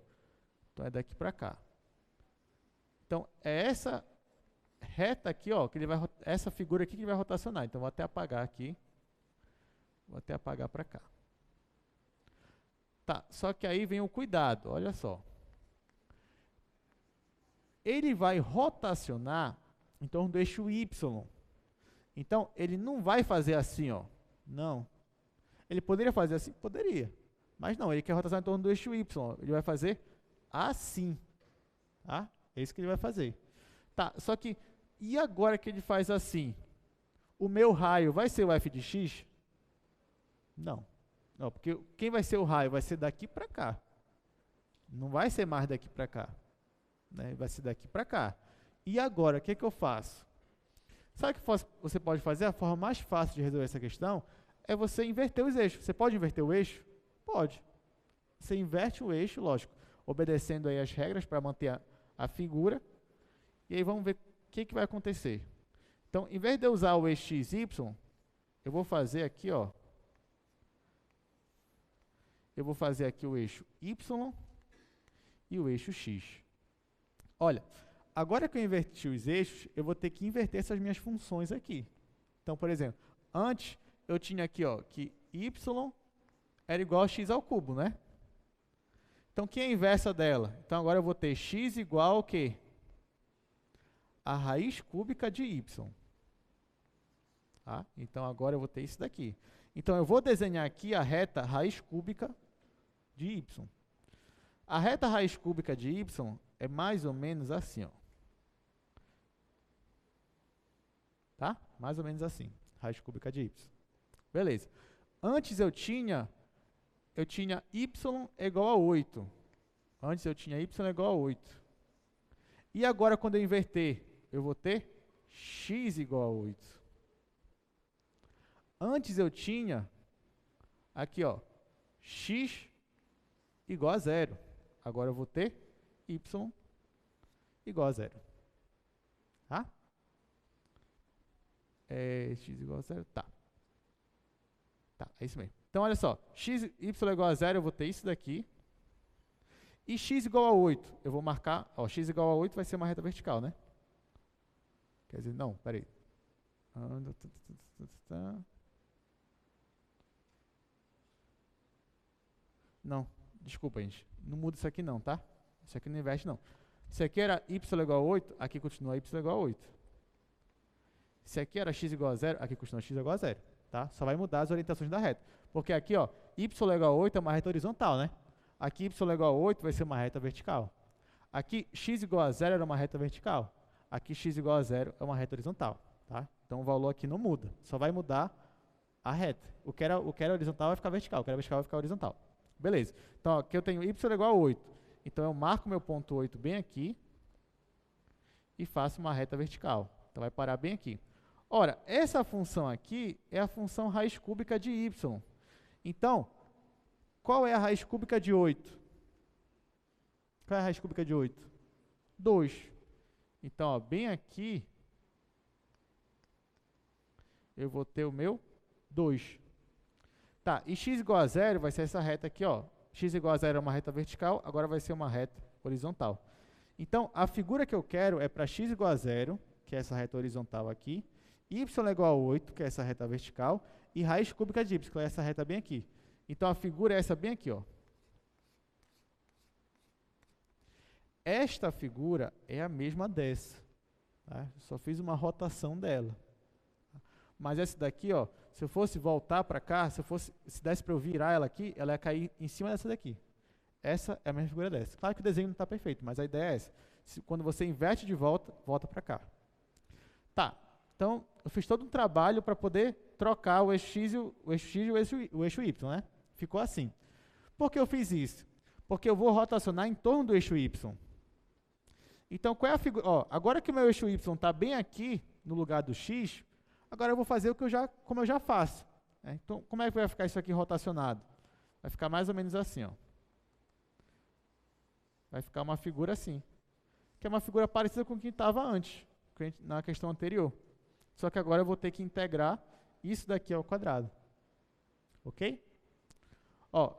Então é daqui para cá. Então é essa reta aqui, ó, que ele vai, essa figura aqui que ele vai rotacionar. Então vou até apagar aqui. Vou até apagar para cá. Tá, só que aí vem o cuidado, olha só. Ele vai rotacionar em torno do eixo Y. Então, ele não vai fazer assim, ó. Não. Ele poderia fazer assim? Poderia. Mas não, ele quer rotacionar em torno do eixo Y. Ele vai fazer assim. Tá? É isso que ele vai fazer. Tá, só que, e agora que ele faz assim? O meu raio vai ser o f de x? Não. Não, porque quem vai ser o raio? Vai ser daqui para cá. Não vai ser mais daqui para cá. Né? Vai ser daqui para cá. E agora, o que eu faço? Sabe o que você pode fazer? A forma mais fácil de resolver essa questão é você inverter os eixos. Você pode inverter o eixo? Pode. Você inverte o eixo, lógico, obedecendo aí as regras para manter a figura. E aí vamos ver o que vai acontecer. Então, em vez de eu usar o eixo x, y, eu vou fazer aqui, ó. Eu vou fazer aqui o eixo y e o eixo x. Olha, agora que eu inverti os eixos, eu vou ter que inverter essas minhas funções aqui. Então, por exemplo, antes eu tinha aqui, ó, que y era igual a x ao cubo, né? Então, quem é a inversa dela? Então, agora eu vou ter x igual ao quê? A raiz cúbica de y. Tá? Então, agora eu vou ter isso daqui. Então, eu vou desenhar aqui a reta raiz cúbica de y. A reta raiz cúbica de y é mais ou menos assim, ó. Tá? Mais ou menos assim, raiz cúbica de y. Beleza. Antes eu tinha y igual a 8. Antes eu tinha y igual a 8. E agora, quando eu inverter, eu vou ter x igual a 8. Antes eu tinha, aqui, ó, x igual a 0. Agora eu vou ter y igual a 0. Tá? X igual a 0, tá. Tá, é isso mesmo. Então, olha só, y igual a 0, eu vou ter isso daqui. E x igual a 8, eu vou marcar, ó, x igual a 8 vai ser uma reta vertical, né? Quer dizer, não, peraí. Não, desculpa, gente. Não muda isso aqui não, tá? Isso aqui não inverte, não. Se aqui era y igual a 8, aqui continua y igual a 8. Se aqui era x igual a 0, aqui continua x igual a 0. Tá? Só vai mudar as orientações da reta. Porque aqui, ó, y igual a 8 é uma reta horizontal, né? Aqui y igual a 8 vai ser uma reta vertical. Aqui x igual a 0 era uma reta vertical. Aqui x igual a 0 é uma reta horizontal. Tá? Então o valor aqui não muda. Só vai mudar a reta. O que era horizontal vai ficar vertical. O que era vertical vai ficar horizontal. Beleza. Então ó, aqui eu tenho y igual a 8. Então eu marco meu ponto 8 bem aqui e faço uma reta vertical. Então vai parar bem aqui. Ora, essa função aqui é a função raiz cúbica de y. Então, qual é a raiz cúbica de 8? Qual é a raiz cúbica de 8? 2. Então, ó, bem aqui, eu vou ter o meu 2. Tá, e x igual a 0 vai ser essa reta aqui, ó. X igual a 0 é uma reta vertical, agora vai ser uma reta horizontal. Então, a figura que eu quero é para x igual a 0, que é essa reta horizontal aqui, y igual a 8, que é essa reta vertical, e raiz cúbica de y, que é essa reta bem aqui. Então, a figura é essa bem aqui, ó. Esta figura é a mesma dessa. Tá? Eu só fiz uma rotação dela. Mas essa daqui, ó, se eu fosse voltar para cá, se desse para eu virar ela aqui, ela ia cair em cima dessa daqui. Essa é a mesma figura dessa. Claro que o desenho não está perfeito, mas a ideia é essa. Quando você inverte de volta, volta para cá. Tá, então eu fiz todo um trabalho para poder trocar o eixo X e o eixo Y, né? Ficou assim. Por que eu fiz isso? Porque eu vou rotacionar em torno do eixo Y. Então, qual é a figura? Ó, agora que o meu eixo Y está bem aqui, no lugar do X, agora eu vou fazer como eu já faço. Né? Então, como é que vai ficar isso aqui rotacionado? Vai ficar mais ou menos assim, ó. Vai ficar uma figura assim. Que é uma figura parecida com o que estava antes, na questão anterior. Só que agora eu vou ter que integrar isso daqui ao quadrado. Ok? Ó,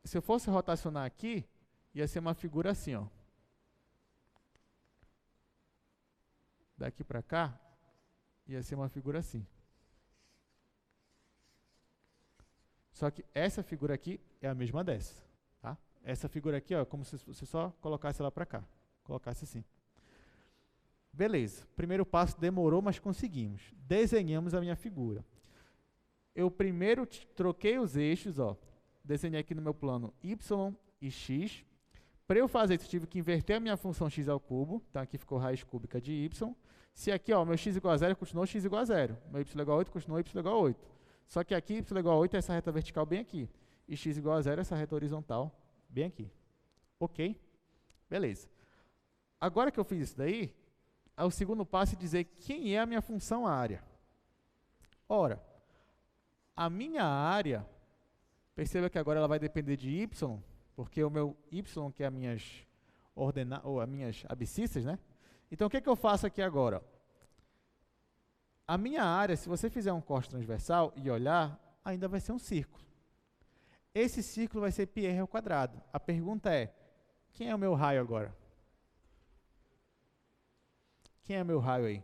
se eu fosse rotacionar aqui, ia ser uma figura assim, ó. Daqui para cá, ia ser uma figura assim. Só que essa figura aqui é a mesma dessa. Tá? Essa figura aqui, ó, como se você só colocasse ela para cá. Colocasse assim. Beleza. Primeiro passo demorou, mas conseguimos. Desenhamos a minha figura. Eu primeiro troquei os eixos, ó. Desenhei aqui no meu plano y e x. Para eu fazer isso, eu tive que inverter a minha função x ao cubo. Então, aqui ficou raiz cúbica de y. Se aqui, ó, meu x igual a 0, continuou x igual a 0. Meu y igual a 8, continuou y igual a 8. Só que aqui, y igual a 8 é essa reta vertical bem aqui. E x igual a 0 é essa reta horizontal bem aqui. Ok? Beleza. Agora que eu fiz isso daí, o segundo passo é dizer quem é a minha função área. Ora, a minha área, perceba que agora ela vai depender de y, porque o meu y, que é as minhas abscissas, né? Então, o que eu faço aqui agora? A minha área, se você fizer um corte transversal e olhar, ainda vai ser um círculo. Esse círculo vai ser πr ao quadrado. A pergunta é, quem é o meu raio agora? Quem é o meu raio aí?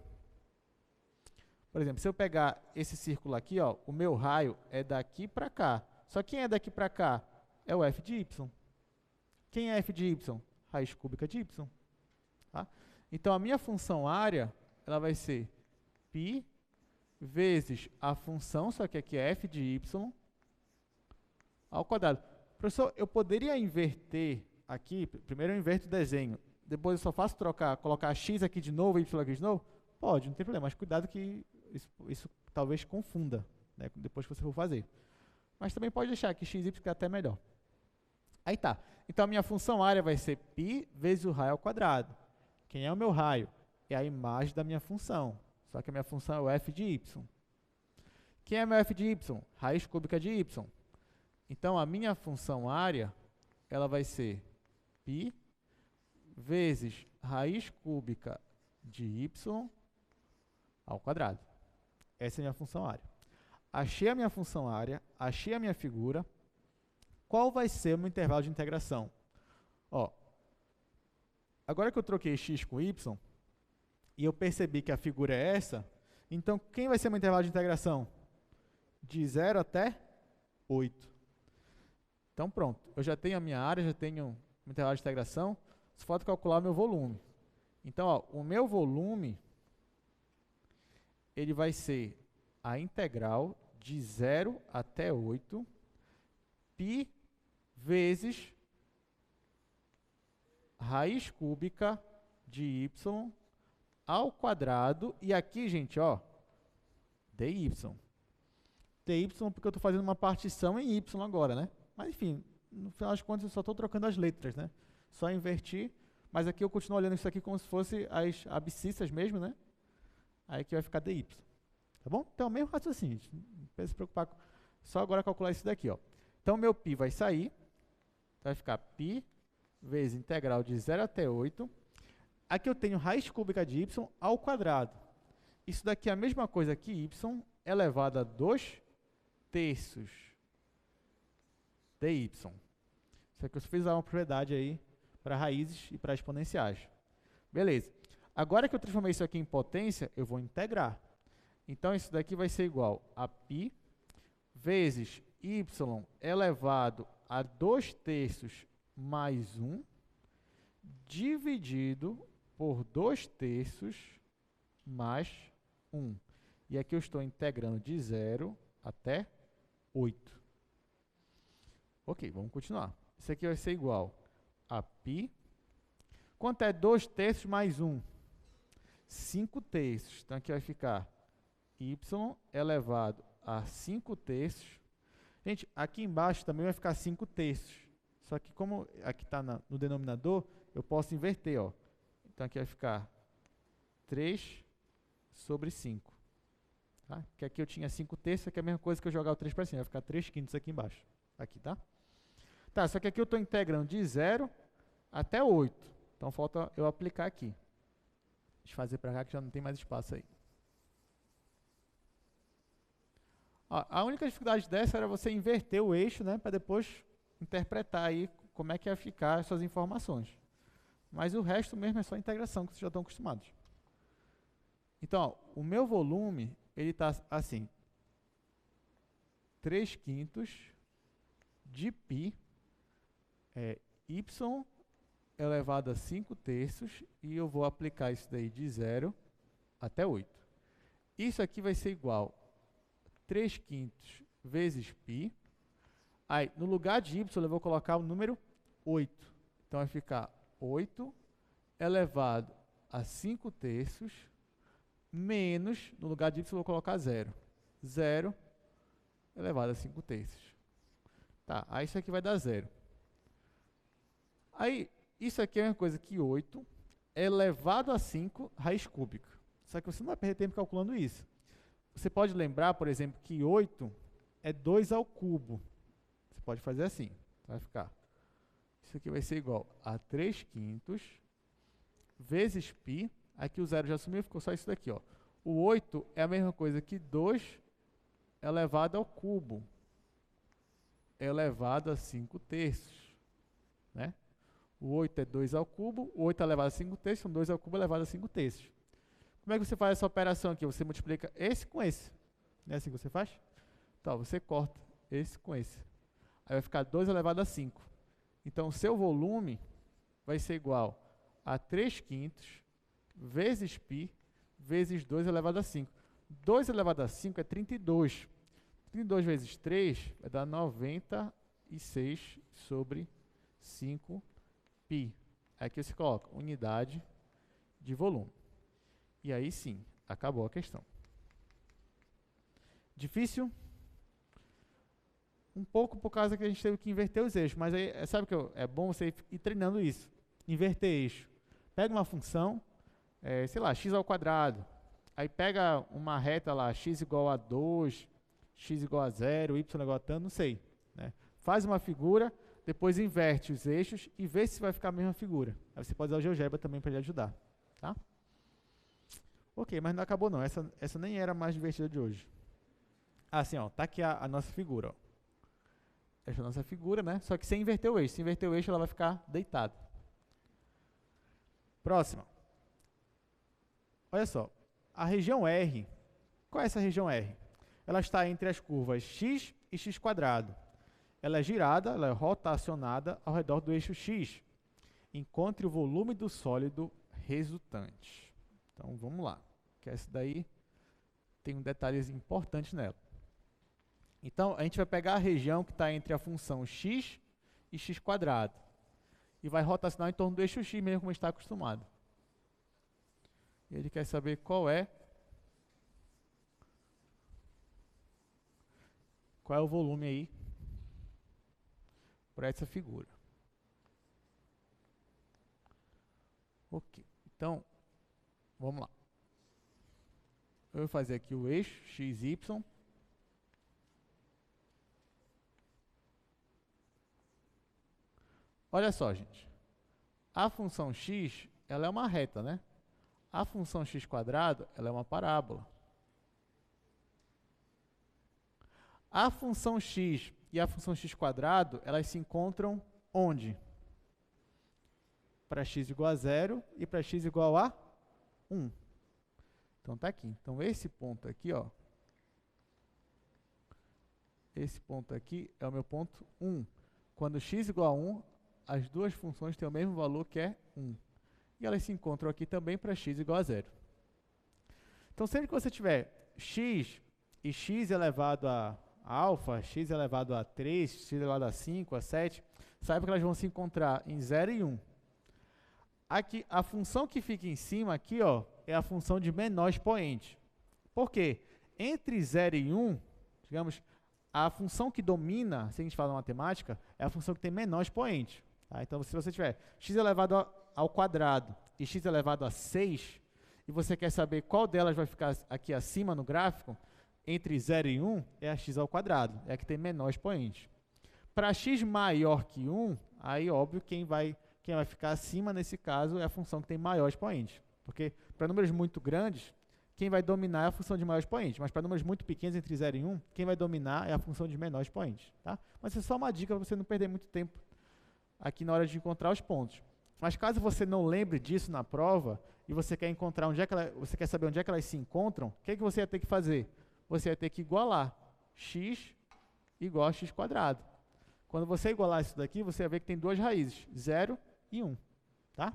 Por exemplo, se eu pegar esse círculo aqui, ó, o meu raio é daqui para cá. Só que quem é daqui para cá? É o f de y. Quem é f de y? Raiz cúbica de y. Tá? Então, a minha função área, ela vai ser π vezes a função, só que aqui é f de y, ao quadrado. Professor, eu poderia inverter aqui, primeiro eu inverto o desenho, depois eu só faço colocar x aqui de novo, y aqui de novo? Pode, não tem problema, mas cuidado que isso talvez confunda, né, depois que você for fazer. Mas também pode deixar que x e y fica até melhor. Aí tá. Então, a minha função área vai ser π vezes o raio ao quadrado. Quem é o meu raio? É a imagem da minha função. Só que a minha função é o f de y. Quem é meu f de y? Raiz cúbica de y. Então, a minha função área, ela vai ser π vezes raiz cúbica de y ao quadrado. Essa é a minha função área. Achei a minha função área, achei a minha figura. Qual vai ser o meu intervalo de integração? Ó, agora que eu troquei x com y, e eu percebi que a figura é essa, então quem vai ser o meu intervalo de integração? De 0 até 8. Então pronto, eu já tenho a minha área, já tenho o intervalo de integração, só falta calcular o meu volume. Então, ó, o meu volume, ele vai ser a integral de 0 até 8, π vezes raiz cúbica de y ao quadrado, e aqui, gente, ó, dy. dy porque eu estou fazendo uma partição em y agora, né? Mas, enfim, no final das contas, eu só estou trocando as letras, né? Só invertir, mas aqui eu continuo olhando isso aqui como se fosse as abscissas mesmo, né? Aí aqui vai ficar dy. Tá bom? Então, mesmo raciocínio, não precisa se preocupar com... Só agora calcular isso daqui, ó. Então, meu π vai sair, vai ficar π vezes integral de 0 até 8. Aqui eu tenho raiz cúbica de y ao quadrado. Isso daqui é a mesma coisa que y elevado a 2 terços dy. Isso aqui eu fiz uma propriedade aí para raízes e para exponenciais. Beleza. Agora que eu transformei isso aqui em potência, eu vou integrar. Então, isso daqui vai ser igual a π vezes y elevado a 2 terços mais 1, dividido por 2 terços mais 1. E aqui eu estou integrando de 0 até 8. Ok, vamos continuar. Isso aqui vai ser igual a π. Quanto é 2 terços mais 1? 5 terços. Então, aqui vai ficar y elevado a 5 terços. Gente, aqui embaixo também vai ficar 5 terços. Só que como aqui está no denominador, eu posso inverter. Ó. Então, aqui vai ficar 3 sobre 5. Tá? Porque aqui eu tinha 5 terços, aqui é a mesma coisa que eu jogar o 3 para cima. Vai ficar 3 quintos aqui embaixo. Aqui, tá? Tá, só que aqui eu estou integrando de 0 até 8. Então, falta eu aplicar aqui. Deixa eu fazer para cá que já não tem mais espaço aí. Ó, a única dificuldade dessa era você inverter o eixo, né, para depois interpretar aí como é que ia ficar essas informações. Mas o resto mesmo é só integração, que vocês já estão acostumados. Então, ó, o meu volume, ele está assim. 3 quintos de π é y elevado a 5 terços, e eu vou aplicar isso daí de 0 até 8. Isso aqui vai ser igual a 3 quintos vezes π. Aí, no lugar de y, eu vou colocar o número 8. Então, vai ficar 8 elevado a 5 terços, menos, no lugar de y, eu vou colocar 0. 0 elevado a 5 terços. Tá, aí isso aqui vai dar 0. Aí, isso aqui é a mesma coisa que 8 elevado a 5 raiz cúbica. Só que você não vai perder tempo calculando isso. Você pode lembrar, por exemplo, que 8 é 2 ao cubo. Você pode fazer assim. Vai ficar. Isso aqui vai ser igual a 3 quintos vezes π. Aqui o 0 já sumiu, ficou só isso daqui. Ó. O 8 é a mesma coisa que 2 elevado ao cubo elevado a 5 terços. Né? O 8 é 2 ao cubo, o 8 elevado a 5 terços, são 2 ao cubo elevado a 5 terços. Como é que você faz essa operação aqui? Você multiplica esse com esse. Não é assim que você faz? Então, você corta esse com esse. Aí vai ficar 2 elevado a 5. Então, o seu volume vai ser igual a 3 quintos vezes π vezes 2 elevado a 5. 2 elevado a 5 é 32. 32 vezes 3 vai dar 96 sobre 5 π. Aqui você coloca unidade de volume. E aí sim, acabou a questão. Difícil? Um pouco por causa que a gente teve que inverter os eixos, mas aí, sabe que é bom você ir treinando isso. Inverter eixo. Pega uma função, sei lá, x ao quadrado. Aí pega uma reta lá, x igual a 2, x igual a 0, y igual a tanto, não sei. Né? Faz uma figura, depois inverte os eixos e vê se vai ficar a mesma figura. Aí você pode usar o GeoGebra também para lhe ajudar. Tá? Ok, mas não acabou não. Essa nem era a mais divertida de hoje. Assim, ó, tá aqui a nossa figura. Ó. Essa é a nossa figura, né? Só que sem inverter o eixo. Se inverter o eixo, ela vai ficar deitada. Próxima. Olha só. A região R. Qual é essa região R? Ela está entre as curvas x e x². Ela é girada, ela é rotacionada ao redor do eixo x. Encontre o volume do sólido resultante. Então, vamos lá. Que essa daí tem um detalhes importantes nela. Então, a gente vai pegar a região que está entre a função x e x². E vai rotacionar em torno do eixo x, mesmo como está acostumado. E ele quer saber qual é o volume aí para essa figura. Ok. Então, vamos lá. Eu vou fazer aqui o eixo x, y. Olha só, gente. A função x, ela é uma reta, né? A função x², ela é uma parábola. A função x e a função x², elas se encontram onde? Para x igual a 0 e para x igual a 1. Então, tá aqui. Então, esse ponto aqui, ó. Esse ponto aqui é o meu ponto 1. Quando x igual a 1, as duas funções têm o mesmo valor, que é 1. E elas se encontram aqui também para x igual a 0. Então, sempre que você tiver x e x elevado a alfa, x elevado a 3, x elevado a 5, a 7, saiba que elas vão se encontrar em 0 e 1. Aqui, a função que fica em cima aqui, ó, é a função de menor expoente. Por quê? Entre 0 e 1, digamos, a função que domina, se a gente fala na matemática, é a função que tem menor expoente. Tá? Então, se você tiver x elevado ao quadrado e x elevado a 6, e você quer saber qual delas vai ficar aqui acima no gráfico, entre 0 e 1, é a x ao quadrado, é a que tem menor expoente. Para x maior que 1, aí, óbvio, quem vai ficar acima, nesse caso, é a função que tem maior expoente. Porque, para números muito grandes, quem vai dominar é a função de maior expoente. Mas, para números muito pequenos, entre 0 e 1, quem vai dominar é a função de menor expoente. Tá? Mas é só uma dica para você não perder muito tempo aqui na hora de encontrar os pontos. Mas, caso você não lembre disso na prova, e você quer encontrar você quer saber onde é que elas se encontram, o que é que você vai ter que fazer? Você vai ter que igualar x igual a x quadrado. Quando você igualar isso daqui, você vai ver que tem duas raízes, 0 e 1. Tá?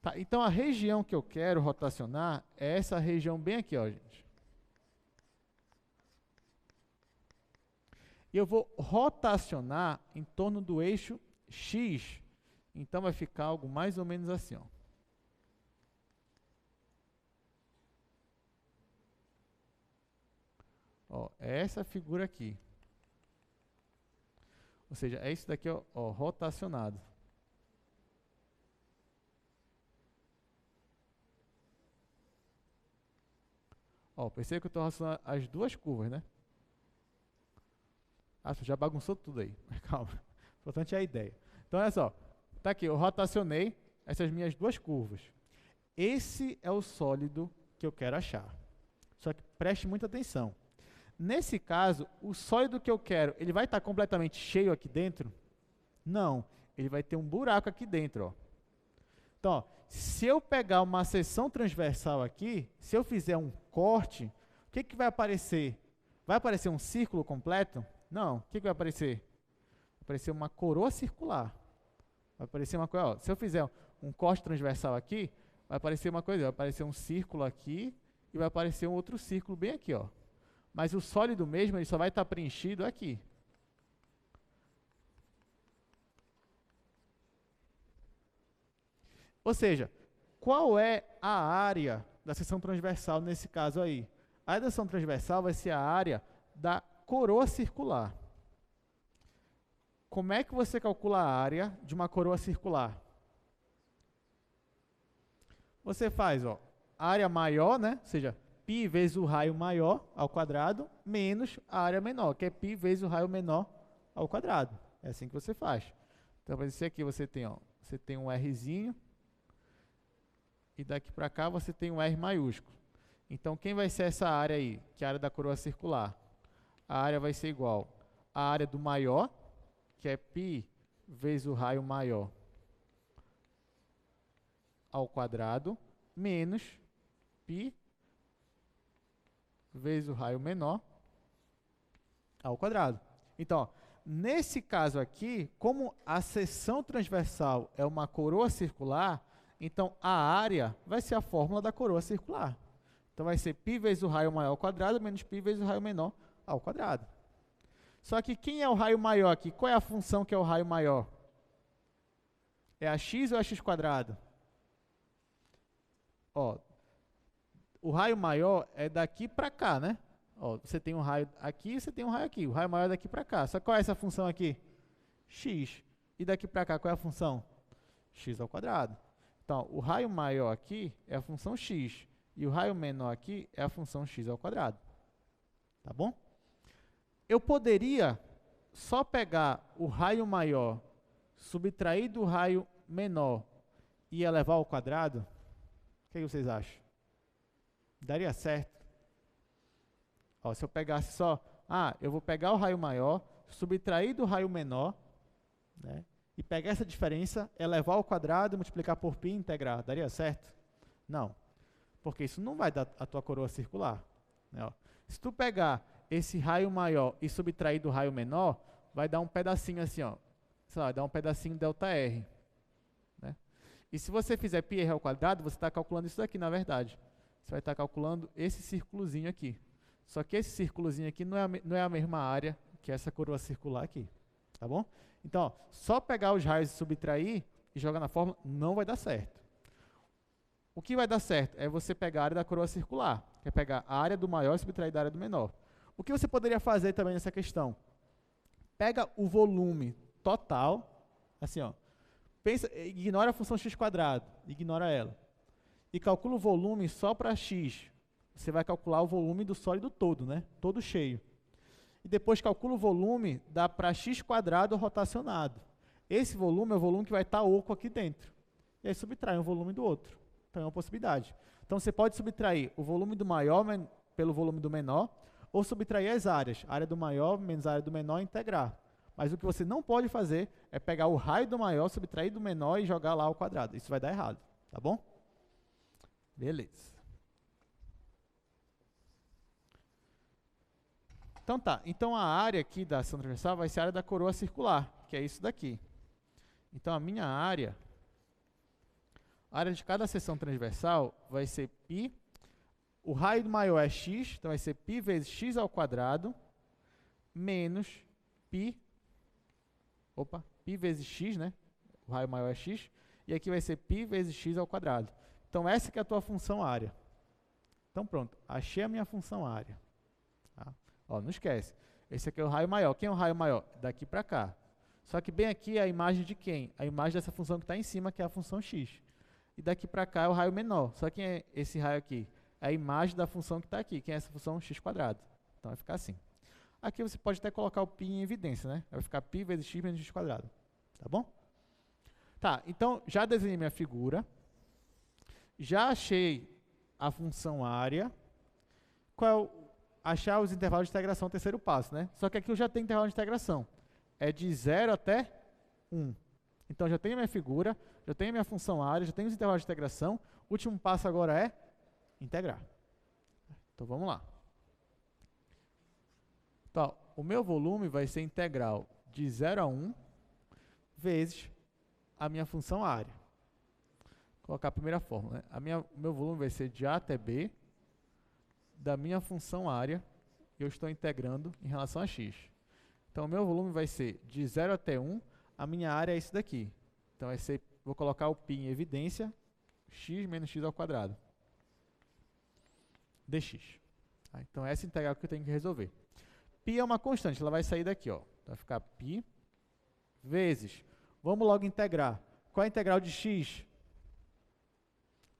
Tá, então, a região que eu quero rotacionar é essa região bem aqui, ó, gente. E eu vou rotacionar em torno do eixo x. Então, vai ficar algo mais ou menos assim, ó. Ó, é essa figura aqui. Ou seja, é isso daqui, ó, rotacionado. Ó, percebe que eu estou relacionando as duas curvas, né? Ah, você já bagunçou tudo aí. Calma. O importante é a ideia. Então, olha só. Tá aqui, eu rotacionei essas minhas duas curvas. Esse é o sólido que eu quero achar. Só que preste muita atenção. Nesse caso, o sólido que eu quero, ele vai estar completamente cheio aqui dentro? Não. Ele vai ter um buraco aqui dentro, ó. Então, ó, se eu pegar uma seção transversal aqui, se eu fizer um corte, o que vai aparecer? Vai aparecer um círculo completo? Não. O que vai aparecer? Vai aparecer uma coroa circular. Vai aparecer uma coisa, ó, se eu fizer um corte transversal aqui, vai aparecer uma coisa, vai aparecer um círculo aqui e vai aparecer um outro círculo bem aqui, ó. Mas o sólido mesmo, ele só vai estar preenchido aqui. Ou seja, qual é a área da seção transversal nesse caso aí? A área da seção transversal vai ser a área da coroa circular. Como é que você calcula a área de uma coroa circular? Você faz, ó, área maior, né? Ou seja, π vezes o raio maior ao quadrado, menos a área menor, que é π vezes o raio menor ao quadrado. É assim que você faz. Então, para esse aqui você tem, ó, você tem um Rzinho, e daqui para cá você tem um R maiúsculo. Então, quem vai ser essa área aí, que é a área da coroa circular? A área vai ser igual à área do maior, que é π vezes o raio maior ao quadrado, menos π vezes o raio menor ao quadrado. Então, ó, nesse caso aqui, como a seção transversal é uma coroa circular, então a área vai ser a fórmula da coroa circular. Então vai ser π vezes o raio maior ao quadrado, menos π vezes o raio menor ao quadrado. Só que quem é o raio maior aqui? Qual é a função que é o raio maior? É a x ou a x quadrado? Ó, o raio maior é daqui para cá, né? Ó, você tem um raio aqui e você tem um raio aqui. O raio maior é daqui para cá. Só que qual é essa função aqui? X. E daqui para cá, qual é a função? X ao quadrado. Então, o raio maior aqui é a função x. E o raio menor aqui é a função x ao quadrado. Tá bom? Eu poderia só pegar o raio maior, subtrair do raio menor e elevar ao quadrado? O que vocês acham? Daria certo? Ó, se eu pegasse só, eu vou pegar o raio maior, subtrair do raio menor, né, e pegar essa diferença, elevar ao quadrado, multiplicar por π e integrar. Daria certo? Não. Porque isso não vai dar a tua coroa circular. Né, ó. Se tu pegar esse raio maior e subtrair do raio menor, vai dar um pedacinho assim, ó. Sei lá, vai dar um pedacinho ΔR. Né? E se você fizer πr ao quadrado, você está calculando isso daqui, na verdade. você vai estar calculando esse círculozinho aqui. Só que esse círculozinho aqui não é a mesma área que essa coroa circular aqui, tá bom? Então, ó, só pegar os raios e subtrair e jogar na fórmula não vai dar certo. O que vai dar certo é você pegar a área da coroa circular, que é pegar a área do maior e subtrair da área do menor. O que você poderia fazer também nessa questão? Pega o volume total, assim, ó, pensa, ignora a função x², ignora ela, e calcula o volume só para x. Você vai calcular o volume do sólido todo, né? Todo cheio. E depois calcula o volume para x² rotacionado. Esse volume é o volume que vai estar oco aqui dentro. E aí subtrai um volume do outro. Então é uma possibilidade. Então você pode subtrair o volume do maior pelo volume do menor, ou subtrair as áreas. A área do maior menos a área do menor e integrar. Mas o que você não pode fazer é pegar o raio do maior, subtrair do menor e jogar lá ao quadrado. Isso vai dar errado, tá bom? Beleza. Então tá, então a área aqui da seção transversal vai ser a área da coroa circular, que é isso daqui. Então a minha área, a área de cada seção transversal vai ser π, o raio do maior é x, então vai ser π vezes x ao quadrado, menos π vezes x, né? O raio maior é x, e aqui vai ser π vezes x ao quadrado. Então essa que é a tua função área. Então pronto, achei a minha função área. Tá? Ó, não esquece, esse aqui é o raio maior. Quem é o raio maior? Daqui para cá. Só que bem aqui é a imagem de quem? A imagem dessa função que está em cima, que é a função x. E daqui para cá é o raio menor. Só que é esse raio aqui? É a imagem da função que está aqui, que é essa função x². Então vai ficar assim. Aqui você pode até colocar o π em evidência, né? Vai ficar π vezes x menos x². Tá bom? Tá, então já desenhei minha figura. Já achei a função área. Qual é achar os intervalos de integração, o terceiro passo, né? Só que aqui eu já tenho intervalo de integração. É de 0 até 1. Então, já tenho a minha figura, já tenho a minha função área, já tenho os intervalos de integração. O último passo agora é integrar. Então, vamos lá. Então, o meu volume vai ser integral de 0 a 1 vezes a minha função área. Vou colocar a primeira fórmula, né? O meu volume vai ser de A até B da minha função área, eu estou integrando em relação a x. Então, o meu volume vai ser de 0 até 1, a minha área é isso daqui. Então, vai ser, vou colocar o π em evidência, x menos x ao quadrado, dx. Tá? Então, essa integral que eu tenho que resolver. π é uma constante, ela vai sair daqui, ó. Vai ficar π vezes, vamos logo integrar. Qual é a integral de x?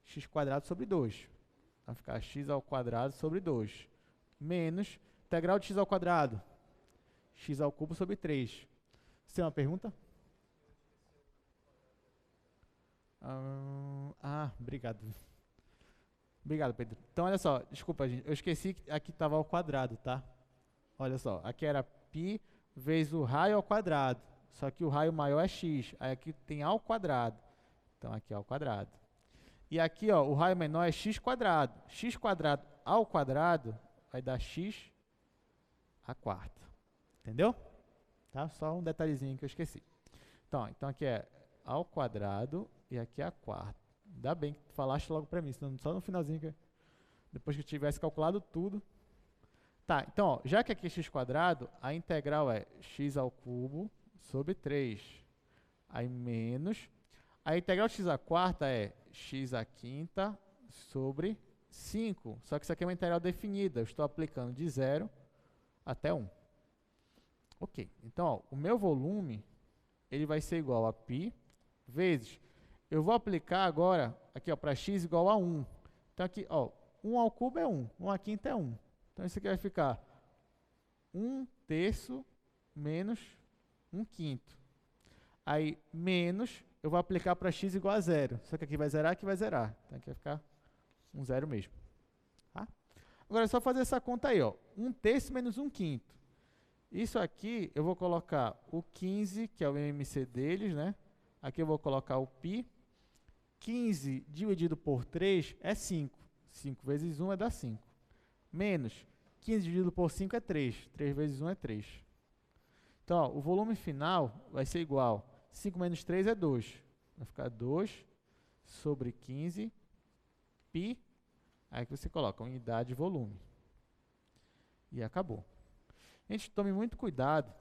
x² sobre 2. Vai ficar x ao quadrado sobre 2. Menos, integral de x ao quadrado, x ao cubo sobre 3. Você tem uma pergunta? Obrigado. Obrigado, Pedro. Então, olha só, desculpa, gente, eu esqueci que aqui estava ao quadrado, tá? Olha só, aqui era π vezes o raio ao quadrado, só que o raio maior é x, aí aqui tem ao quadrado, então aqui é ao quadrado. E aqui, ó, o raio menor é x². x² ao quadrado vai dar x à quarta. Entendeu? Tá? Só um detalhezinho que eu esqueci. Então aqui é ao quadrado e aqui é a quarta. Ainda bem que tu falaste logo para mim, senão só no finalzinho, depois que eu tivesse calculado tudo. Tá, então, ó, já que aqui é x², a integral é x ao cubo sobre 3. Aí menos. A integral de x à quarta é x à quinta sobre 5. Só que isso aqui é uma integral definida. Eu estou aplicando de 0 até 1. Ok. Então, ó, o meu volume ele vai ser igual a π vezes... Eu vou aplicar agora aqui para x igual a 1. Então, aqui, ó, 1 ao cubo é 1. 1 à quinta é 1. Então, isso aqui vai ficar 1/3 menos 1/5. Aí, menos... Eu vou aplicar para x igual a 0. Só que aqui vai zerar, aqui vai zerar. Então, aqui vai ficar 0 mesmo. Tá? Agora, é só fazer essa conta aí, ó. 1/3 menos 1/5. Isso aqui, eu vou colocar o 15, que é o MMC deles, né? Aqui eu vou colocar o π. 15 dividido por 3 é 5. 5 vezes 1 é dar 5. Menos 15 dividido por 5 é 3. 3 vezes 1 é 3. Então, ó, o volume final vai ser igual. 5 menos 3 é 2. Vai ficar 2 sobre 15 π Aí que você coloca unidade e volume. E acabou. Gente, tome muito cuidado,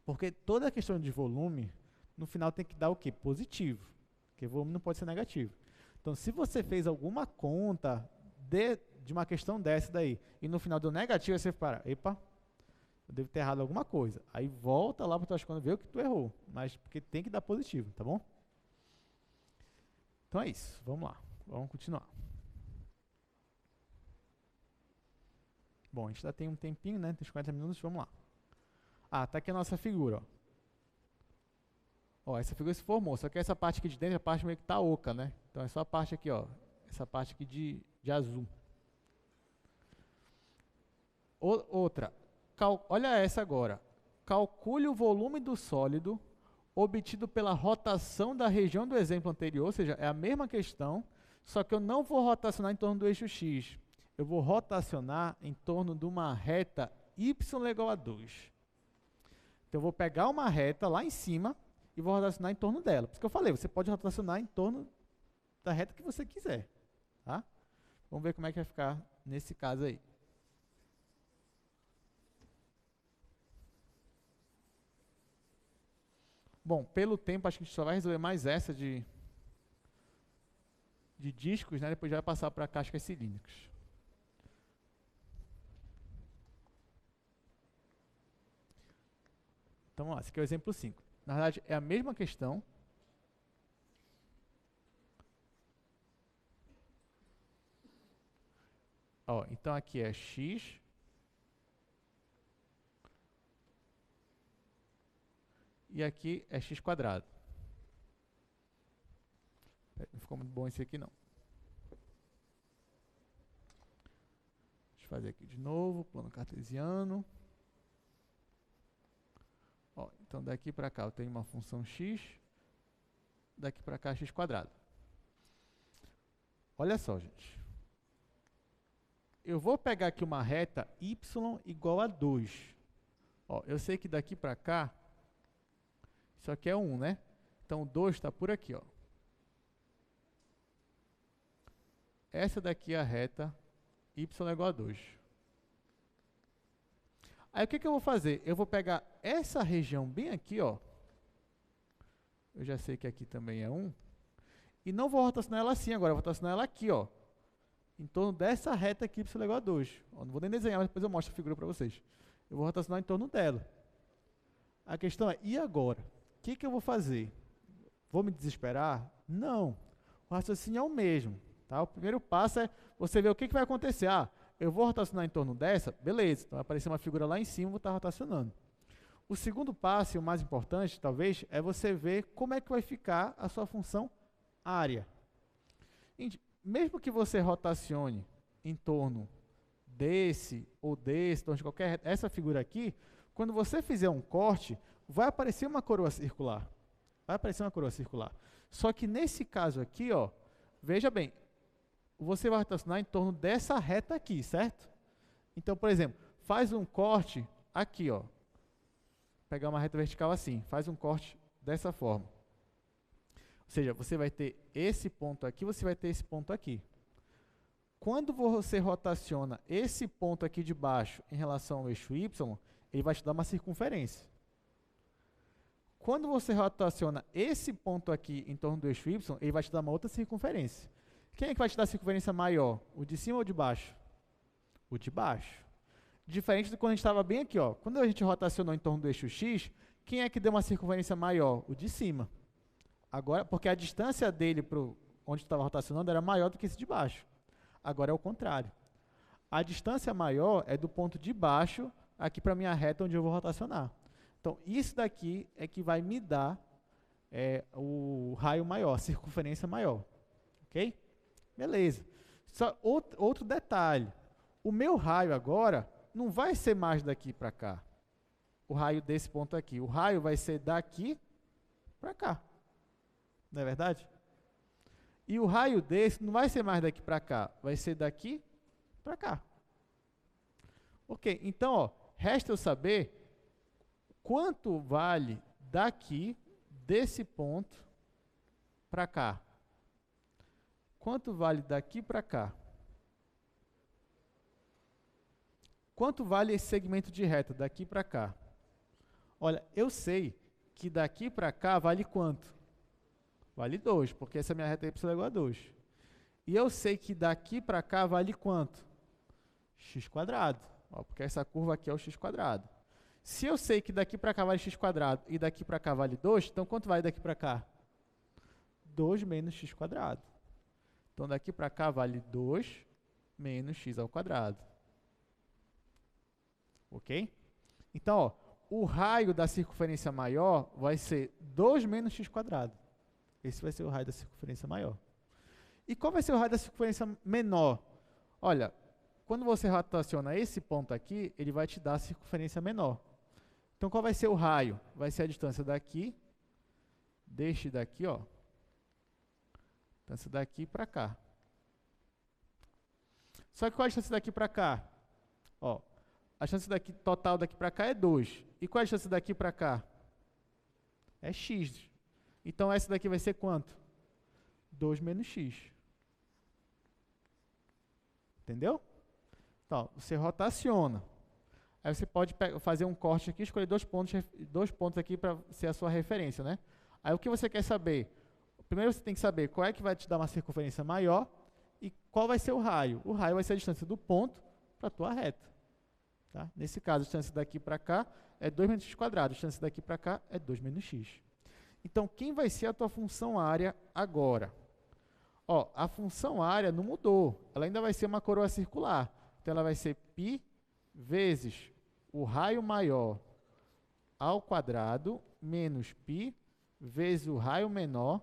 porque toda a questão de volume, no final tem que dar o quê? Positivo, porque volume não pode ser negativo. Então, se você fez alguma conta de uma questão dessa daí, e no final deu negativo, você para, epa, eu devo ter errado alguma coisa. Aí volta lá para tuas contas, vê o que tu errou, mas porque tem que dar positivo, tá bom? Então é isso, vamos lá, vamos continuar. Bom, a gente ainda tem um tempinho, né? Tem 50 minutos, vamos lá. Ah, tá aqui a nossa figura, ó. Ó, essa figura se formou, só que essa parte aqui de dentro, a parte meio que tá oca, né? Então é só a parte aqui, ó, essa parte aqui de azul. Outra, olha essa agora. Calcule o volume do sólido obtido pela rotação da região do exemplo anterior, ou seja, é a mesma questão, só que eu não vou rotacionar em torno do eixo X. Eu vou rotacionar em torno de uma reta y igual a 2. Então, eu vou pegar uma reta lá em cima e vou rotacionar em torno dela. Por isso que eu falei, você pode rotacionar em torno da reta que você quiser. Tá? Vamos ver como é que vai ficar nesse caso aí. Bom, pelo tempo, acho que a gente só vai resolver mais essa de discos, né? Depois já vai passar para cascas cilíndricas. Então, vamos lá, esse aqui é o exemplo 5. Na verdade, é a mesma questão. Ó, então, aqui é x. E aqui é x quadrado. Não ficou muito bom esse aqui, não. Deixa eu fazer aqui de novo, plano cartesiano. Ó, então, daqui para cá eu tenho uma função x, daqui para cá x quadrado. Olha só, gente. Eu vou pegar aqui uma reta y igual a 2. Ó, eu sei que daqui para cá, isso aqui é 1, né? Então, 2 está por aqui, ó. Essa daqui é a reta y igual a 2. Aí, o que eu vou fazer? Eu vou pegar essa região bem aqui, ó. Eu já sei que aqui também é 1. E não vou rotacionar ela assim agora, eu vou rotacionar ela aqui, ó. Em torno dessa reta aqui, y igual a 2. Ó, não vou nem desenhar, mas depois eu mostro a figura para vocês. Eu vou rotacionar em torno dela. A questão é, e agora? O que eu vou fazer? Vou me desesperar? Não. O raciocínio é o mesmo. Tá? O primeiro passo é você ver o que vai acontecer. Ah, eu vou rotacionar em torno dessa? Beleza. Então vai aparecer uma figura lá em cima, vou estar rotacionando. O segundo passo, e o mais importante, talvez, é você ver como é que vai ficar a sua função área. Mesmo que você rotacione em torno desse ou desse, em torno de qualquer essa figura aqui, quando você fizer um corte, vai aparecer uma coroa circular. Vai aparecer uma coroa circular. Só que nesse caso aqui, ó, veja bem, você vai rotacionar em torno dessa reta aqui, certo? Então, por exemplo, faz um corte aqui, ó. Pegar uma reta vertical assim, faz um corte dessa forma. Ou seja, você vai ter esse ponto aqui, você vai ter esse ponto aqui. Quando você rotaciona esse ponto aqui de baixo em relação ao eixo y, ele vai te dar uma circunferência. Quando você rotaciona esse ponto aqui em torno do eixo y, ele vai te dar uma outra circunferência. Quem é que vai te dar a circunferência maior? O de cima ou o de baixo? O de baixo. Diferente de quando a gente estava bem aqui, ó. Quando a gente rotacionou em torno do eixo x, quem é que deu uma circunferência maior? O de cima. Agora, porque a distância dele para onde estava rotacionando era maior do que esse de baixo. Agora é o contrário. A distância maior é do ponto de baixo aqui para a minha reta onde eu vou rotacionar. Então, isso daqui é que vai me dar o raio maior, a circunferência maior. Ok? Beleza. Só outro detalhe. O meu raio agora não vai ser mais daqui para cá. O raio desse ponto aqui. O raio vai ser daqui para cá. Não é verdade? E o raio desse não vai ser mais daqui para cá. Vai ser daqui para cá. Ok. Então, ó, resta eu saber quanto vale daqui, desse ponto, para cá. Quanto vale daqui para cá? quanto vale esse segmento de reta daqui para cá? Olha, eu sei que daqui para cá vale quanto? Vale 2, porque essa minha reta y é igual a 2. E eu sei que daqui para cá vale quanto? X quadrado, ó, porque essa curva aqui é o x quadrado. Se eu sei que daqui para cá vale x quadrado e daqui para cá vale 2, então quanto vale daqui para cá? 2 menos x quadrado. Então daqui para cá vale 2 menos x ao quadrado. Ok? Então, ó, o raio da circunferência maior vai ser 2 menos x quadrado. Esse vai ser o raio da circunferência maior. E qual vai ser o raio da circunferência menor? Olha, quando você rotaciona esse ponto aqui, ele vai te dar a circunferência menor. Então, qual vai ser o raio? Vai ser a distância daqui, deste daqui, ó. Distância daqui para cá. Só que qual a distância daqui para cá? Ó, a distância daqui, total daqui para cá é 2. E qual a distância daqui para cá? É x. Então, essa daqui vai ser quanto? 2 menos x. Entendeu? Então, você rotaciona. Aí você pode fazer um corte aqui, escolher dois pontos aqui para ser a sua referência, né? Aí o que você quer saber? Primeiro você tem que saber qual é que vai te dar uma circunferência maior e qual vai ser o raio. O raio vai ser a distância do ponto para a tua reta. Tá? Nesse caso, a distância daqui para cá é 2 menos x quadrado, a distância daqui para cá é 2 menos x. Então, quem vai ser a tua função área agora? Ó, a função área não mudou, ela ainda vai ser uma coroa circular. Então, ela vai ser π vezes o raio maior ao quadrado menos π vezes o raio menor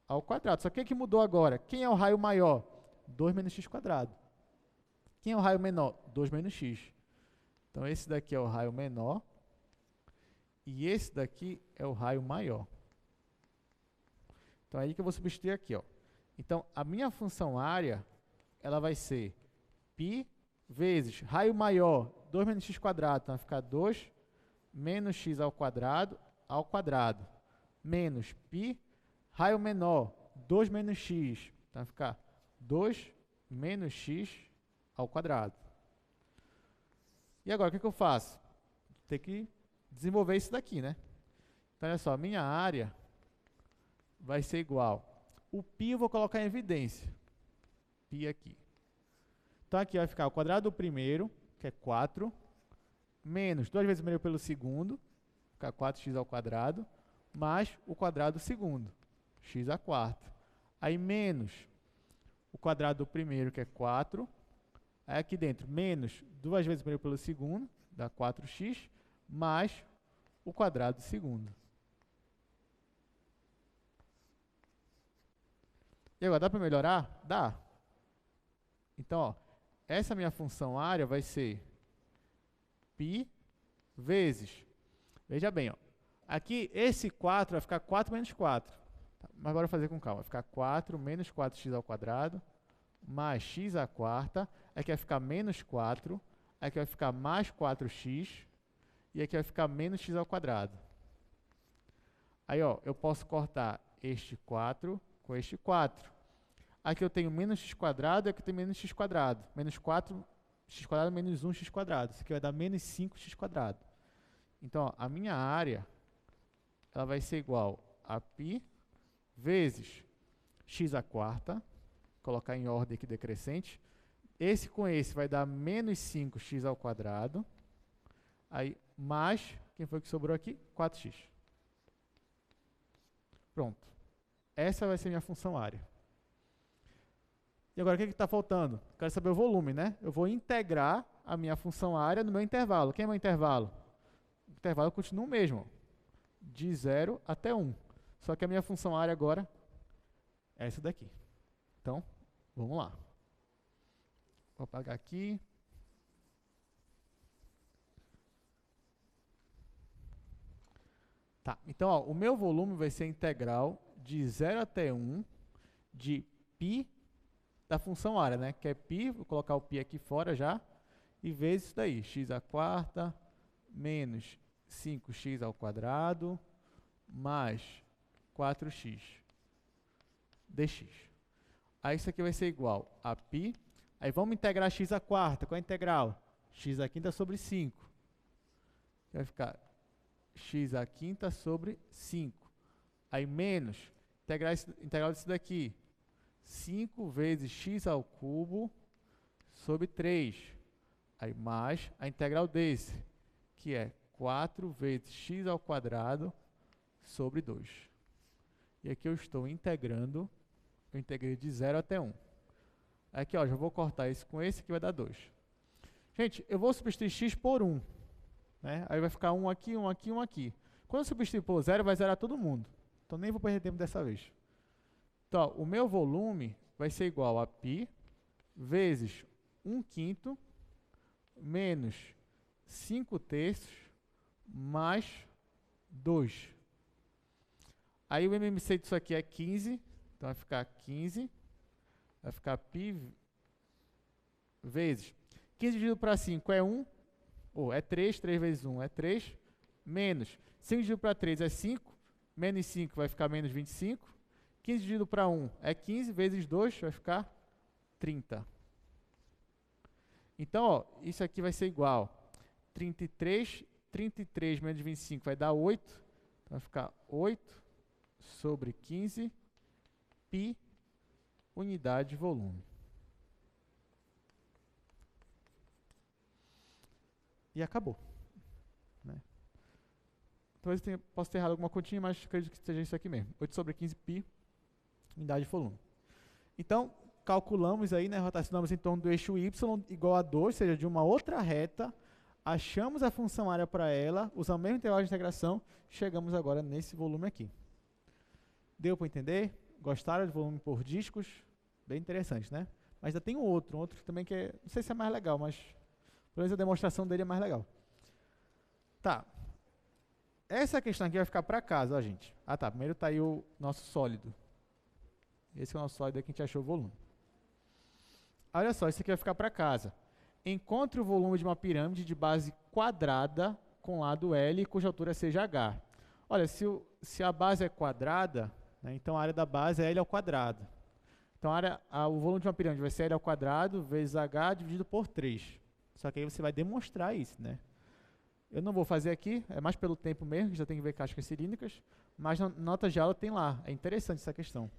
ao quadrado. Só que o que mudou agora? Quem é o raio maior? 2 menos x quadrado. Quem é o raio menor? 2 menos x. Então, esse daqui é o raio menor e esse daqui é o raio maior. Então, é aí que eu vou substituir aqui, ó. Então, a minha função área, ela vai ser π vezes raio maior, 2 menos x quadrado, então vai ficar 2 menos x ao quadrado, menos π, raio menor, 2 menos x, então vai ficar 2 menos x ao quadrado. E agora, o que eu faço? Tem que desenvolver isso daqui, né? Então, olha só, a minha área vai ser igual. O π eu vou colocar em evidência. π aqui. Então, aqui vai ficar o quadrado do primeiro, que é 4, menos 2 vezes o primeiro pelo segundo, fica 4x ao quadrado, mais o quadrado do segundo, x à quarta. Aí, menos o quadrado do primeiro, que é 4. Aí, aqui dentro, menos 2 vezes o primeiro pelo segundo, dá 4x, mais o quadrado do segundo. E agora, dá para melhorar? Dá. Então, ó, essa minha função área vai ser π vezes, veja bem, ó, aqui esse 4 vai ficar 4 menos 4. Mas bora fazer com calma. Vai ficar 4 menos 4x ao quadrado, mais x à quarta. Aqui vai ficar menos 4. Aqui vai ficar mais 4x. E aqui vai ficar menos x ao quadrado. Aí, ó, eu posso cortar este 4 com este 4. Aqui eu tenho menos x quadrado, aqui eu tenho menos x quadrado. Menos 4x quadrado menos 1x quadrado. Isso aqui vai dar menos 5x quadrado. Então, ó, a minha área ela vai ser igual a π vezes x à quarta. Colocar em ordem aqui decrescente. Esse com esse vai dar menos 5x ao quadrado. Aí, mais, quem foi que sobrou aqui? 4x. Pronto. Essa vai ser a minha função área. E agora, o que está faltando? Quero saber o volume, né? Eu vou integrar a minha função área no meu intervalo. Quem é o meu intervalo? O intervalo continua o mesmo, de 0 até 1. Só que a minha função área agora é essa daqui. Então, vamos lá. Vou apagar aqui. Tá, então, ó, o meu volume vai ser integral de 0 até 1 de π da função área, né? Que é π, vou colocar o π aqui fora já, e vezes isso daí, x à quarta, menos 5x ao quadrado, mais 4x dx. Aí isso aqui vai ser igual a π, aí vamos integrar x à quarta, qual é a integral? x à quinta sobre 5. Vai ficar x à quinta sobre 5. Aí menos, integral disso daqui, 5 vezes x ao cubo sobre 3. Aí mais a integral desse, que é 4 vezes x ao quadrado sobre 2. E aqui eu estou integrando, eu integrei de 0 até 1. Aqui, ó, já vou cortar esse com esse, que vai dar 2. Gente, eu vou substituir x por 1. Né? Aí vai ficar 1 aqui, 1 aqui, 1 aqui. Quando eu substituir por 0, vai zerar todo mundo. Então, nem vou perder tempo dessa vez. Então, ó, o meu volume vai ser igual a π vezes 1/5 menos 5/3 mais 2. Aí o MMC disso aqui é 15, então vai ficar 15, vai ficar π vezes 15 dividido para 5 é 1, ou é 3, 3 vezes 1 é 3, menos 5 dividido para 3 é 5, menos 5 vai ficar menos 25, 15 dividido para 1 é 15, vezes 2 vai ficar 30. Então, ó, isso aqui vai ser igual 33, 33 menos 25 vai dar 8, então vai ficar 8 sobre 15 π unidade de volume. E acabou. Né? Talvez eu possa ter errado alguma continha, mas acredito que seja isso aqui mesmo. 8 sobre 15 π unidade de volume. Então, calculamos aí, né, rotacionamos em torno do eixo y igual a 2, ou seja, de uma outra reta, achamos a função área para ela, usamos o mesmo intervalo de integração, chegamos agora nesse volume aqui. Deu para entender? Gostaram do volume por discos? Bem interessante, né? Mas ainda tem um outro também que é, não sei se é mais legal, mas pelo menos a demonstração dele é mais legal. Tá. Essa questão aqui vai ficar para casa, ó, gente. Ah, tá. Primeiro está aí o nosso sólido. Esse é o nosso sólido aqui que a gente achou o volume. Olha só, isso aqui vai ficar para casa. Encontre o volume de uma pirâmide de base quadrada com lado L cuja altura seja H. Olha, se a base é quadrada, né, então a área da base é L ao quadrado. Então o volume de uma pirâmide vai ser L ao quadrado vezes H dividido por 3. Só que aí você vai demonstrar isso, né? Eu não vou fazer aqui, é mais pelo tempo mesmo, que já tem que ver cascas cilíndricas, mas na nota de aula tem lá. É interessante essa questão.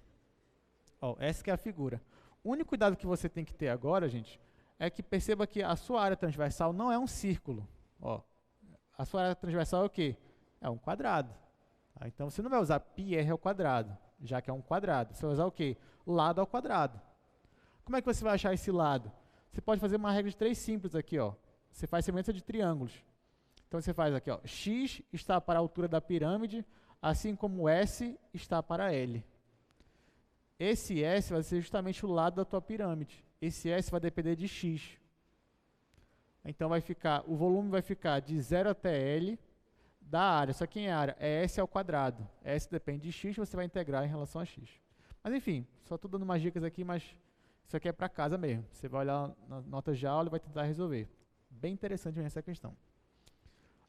Ó, essa que é a figura. O único cuidado que você tem que ter agora, gente, é que perceba que a sua área transversal não é um círculo. Ó, a sua área transversal é o quê? É um quadrado. Tá? Então, você não vai usar πr ao quadrado, já que é um quadrado. Você vai usar o quê? Lado ao quadrado. Como é que você vai achar esse lado? Você pode fazer uma regra de 3 simples aqui. Ó. Você faz semelhança de triângulos. Então, você faz aqui, ó, x está para a altura da pirâmide, assim como S está para L. Esse S vai ser justamente o lado da tua pirâmide. Esse S vai depender de x. Então, o volume vai ficar de 0 até L da área. Só que em área é S ao quadrado. S depende de x, você vai integrar em relação a x. Mas, enfim, só estou dando umas dicas aqui, mas isso aqui é para casa mesmo. Você vai olhar nas notas de aula e vai tentar resolver. Bem interessante mesmo essa questão.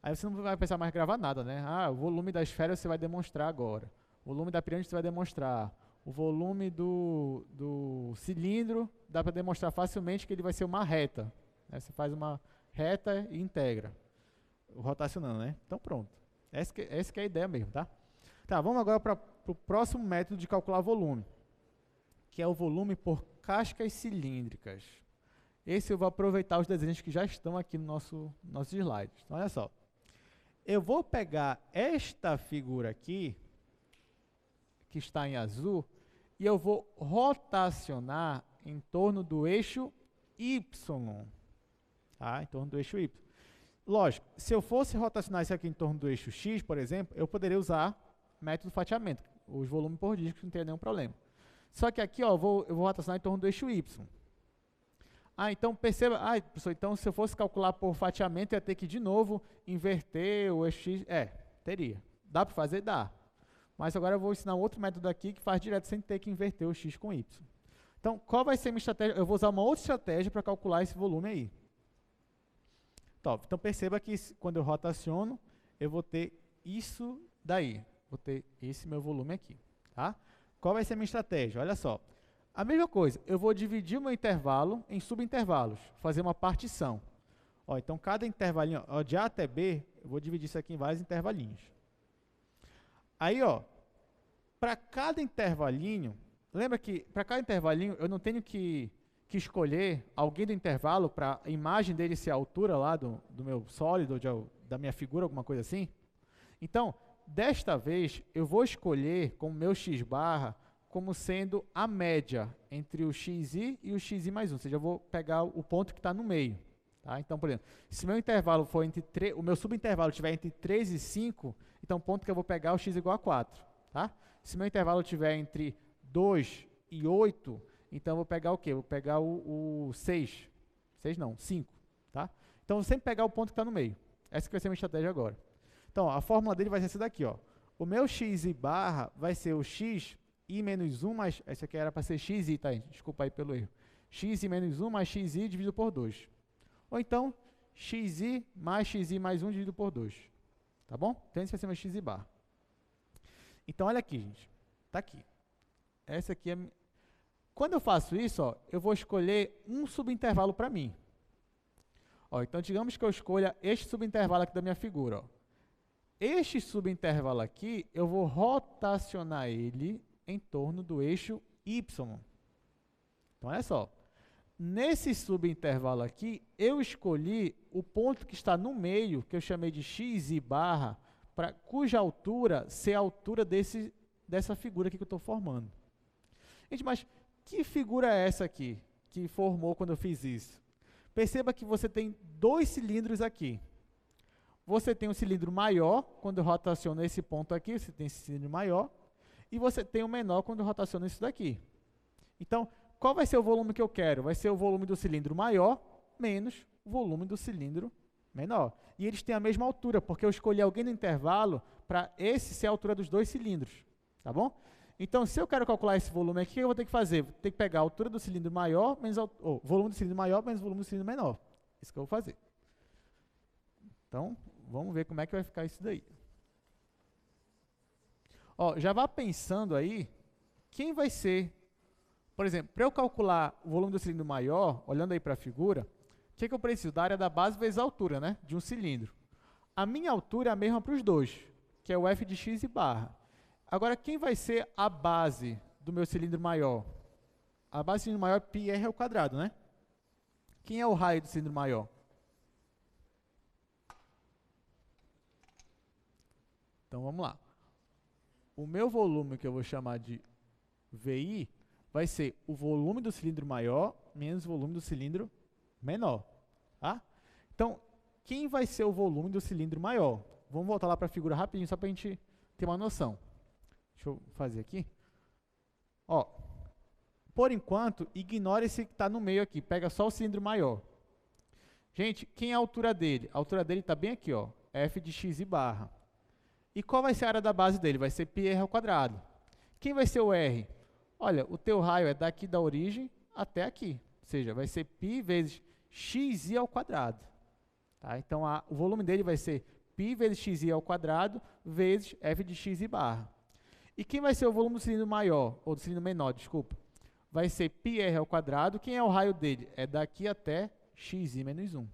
Aí você não vai precisar mais gravar nada, né? Ah, o volume da esfera você vai demonstrar agora. O volume da pirâmide você vai demonstrar. O volume do cilindro dá para demonstrar facilmente que ele vai ser uma reta. Né? Você faz uma reta e integra. Rotacionando, né? Então pronto. Essa que é a ideia mesmo, tá? Tá, vamos agora para o próximo método de calcular volume, que é o volume por cascas cilíndricas. Esse eu vou aproveitar os desenhos que já estão aqui no nossos slides. Então, olha só. Eu vou pegar esta figura aqui, que está em azul, e eu vou rotacionar em torno do eixo Y. Tá? Em torno do eixo Y. Lógico, se eu fosse rotacionar isso aqui em torno do eixo X, por exemplo, eu poderia usar método fatiamento, os volumes por disco, não tem nenhum problema. Só que aqui, ó, eu vou rotacionar em torno do eixo Y. Ah, então perceba, professor, então se eu fosse calcular por fatiamento, eu ia ter que de novo inverter o eixo X. Teria. Dá para fazer? Dá. Mas agora eu vou ensinar um outro método aqui que faz direto sem ter que inverter o X com Y. Então, qual vai ser a minha estratégia? Eu vou usar uma outra estratégia para calcular esse volume aí. Top. Então, perceba que quando eu rotaciono, eu vou ter isso daí. Vou ter esse meu volume aqui. Tá? Qual vai ser a minha estratégia? Olha só. A mesma coisa, eu vou dividir o meu intervalo em subintervalos, fazer uma partição. Ó, então, cada intervalinho, ó, de A até B, eu vou dividir isso aqui em vários intervalinhos. Aí, ó, para cada intervalinho, lembra que para cada intervalinho eu não tenho que escolher alguém do intervalo para a imagem dele ser a altura lá do meu sólido, da minha figura, alguma coisa assim? Então, desta vez, eu vou escolher como meu x barra como sendo a média entre o xi e o xi mais 1, ou seja, eu vou pegar o ponto que está no meio. Tá? Então, por exemplo, se meu intervalo for entre 3, o meu subintervalo estiver entre 3 e 5, então o ponto que eu vou pegar é o x igual a 4. Tá? Se meu intervalo estiver entre 2 e 8, então eu vou pegar o quê? Eu vou pegar o 6. 6 não, 5. Tá? Então, eu vou sempre pegar o ponto que está no meio. Essa que vai ser a minha estratégia agora. Então, ó, a fórmula dele vai ser essa daqui. Ó. O meu xi barra vai ser o x i menos 1 mais... Essa aqui era para ser xi, tá? Desculpa aí pelo erro. Xi menos 1 mais xi dividido por 2. Ou então, xi mais 1 dividido por 2. Tá bom? Então, esse vai ser meu xi barra. Então, olha aqui, gente. Está aqui. Essa aqui é... Quando eu faço isso, ó, eu vou escolher um subintervalo para mim. Ó, então, digamos que eu escolha este subintervalo aqui da minha figura. Ó. Este subintervalo aqui, eu vou rotacionar ele em torno do eixo y. Então, olha só. Nesse subintervalo aqui, eu escolhi o ponto que está no meio, que eu chamei de xi barra, cuja altura ser a altura dessa figura aqui que eu estou formando. Gente, mas que figura é essa aqui que formou quando eu fiz isso? Perceba que você tem dois cilindros aqui. Você tem um cilindro maior, quando eu rotaciono esse ponto aqui, você tem esse cilindro maior, e você tem o menor quando eu rotaciono isso daqui. Então, qual vai ser o volume que eu quero? Vai ser o volume do cilindro maior menos o volume do cilindro menor. E eles têm a mesma altura, porque eu escolhi alguém no intervalo para esse ser a altura dos dois cilindros. Tá bom? Então, se eu quero calcular esse volume aqui, o que eu vou ter que fazer? Vou ter que pegar a altura do cilindro maior, menos o volume do cilindro maior, menos o volume do cilindro menor. Isso que eu vou fazer. Então, vamos ver como é que vai ficar isso daí. Ó, já vá pensando aí, quem vai ser... Por exemplo, para eu calcular o volume do cilindro maior, olhando aí para a figura, o que eu preciso? Da área da base vezes a altura, né, de um cilindro. A minha altura é a mesma para os dois, que é o f de x barra. Agora, quem vai ser a base do meu cilindro maior? A base do cilindro maior é πr ao quadrado, né? Quem é o raio do cilindro maior? Então, vamos lá. O meu volume, que eu vou chamar de VI, vai ser o volume do cilindro maior menos o volume do cilindro menor. Tá? Então, quem vai ser o volume do cilindro maior? Vamos voltar lá para a figura rapidinho, só para a gente ter uma noção. Deixa eu fazer aqui. Ó, por enquanto, ignore esse que está no meio aqui. Pega só o cilindro maior. Gente, quem é a altura dele? A altura dele está bem aqui, ó, f de x barra. E qual vai ser a área da base dele? Vai ser πr ao quadrado. Quem vai ser o r? Olha, o teu raio é daqui da origem até aqui. Ou seja, vai ser π vezes xi ao quadrado. Tá? Então, o volume dele vai ser π vezes xi ao quadrado vezes f de x barra. E quem vai ser o volume do cilindro maior, ou do cilindro menor, desculpa? Vai ser πr ao quadrado. Quem é o raio dele? É daqui até xi menos 1.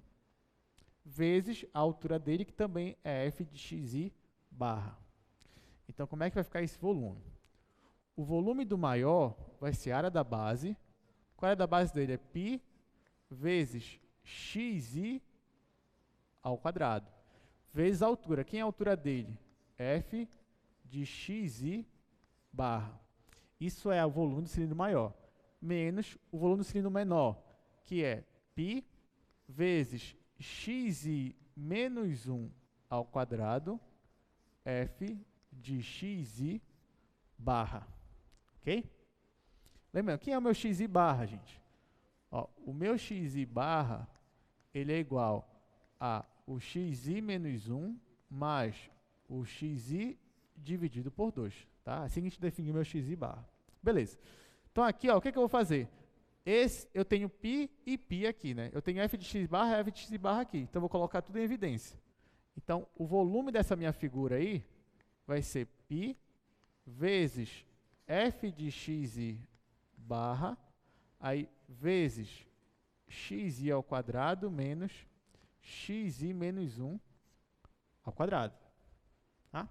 Vezes a altura dele, que também é f de xi barra. Então, como é que vai ficar esse volume? O volume do maior vai ser a área da base. Qual é a área da base dele? É π vezes xi ao quadrado. Vezes a altura. Quem é a altura dele? F de xi barra. Isso é o volume do cilindro maior. Menos o volume do cilindro menor, que é π vezes xi menos 1 ao quadrado, f de xi barra. Ok? Lembrando, quem é o meu xi barra, gente? Ó, o meu xi barra, ele é igual a o xi menos 1 mais o xi dividido por 2. Tá? Assim que a gente definiu meu xi barra. Beleza. Então, aqui, ó, o que eu vou fazer? Eu tenho π e π aqui, né? Eu tenho f de x barra e f de x barra aqui. Então, eu vou colocar tudo em evidência. Então, o volume dessa minha figura aí vai ser π vezes f de xi barra, aí vezes xi ao quadrado menos xi menos 1 ao quadrado. Tá?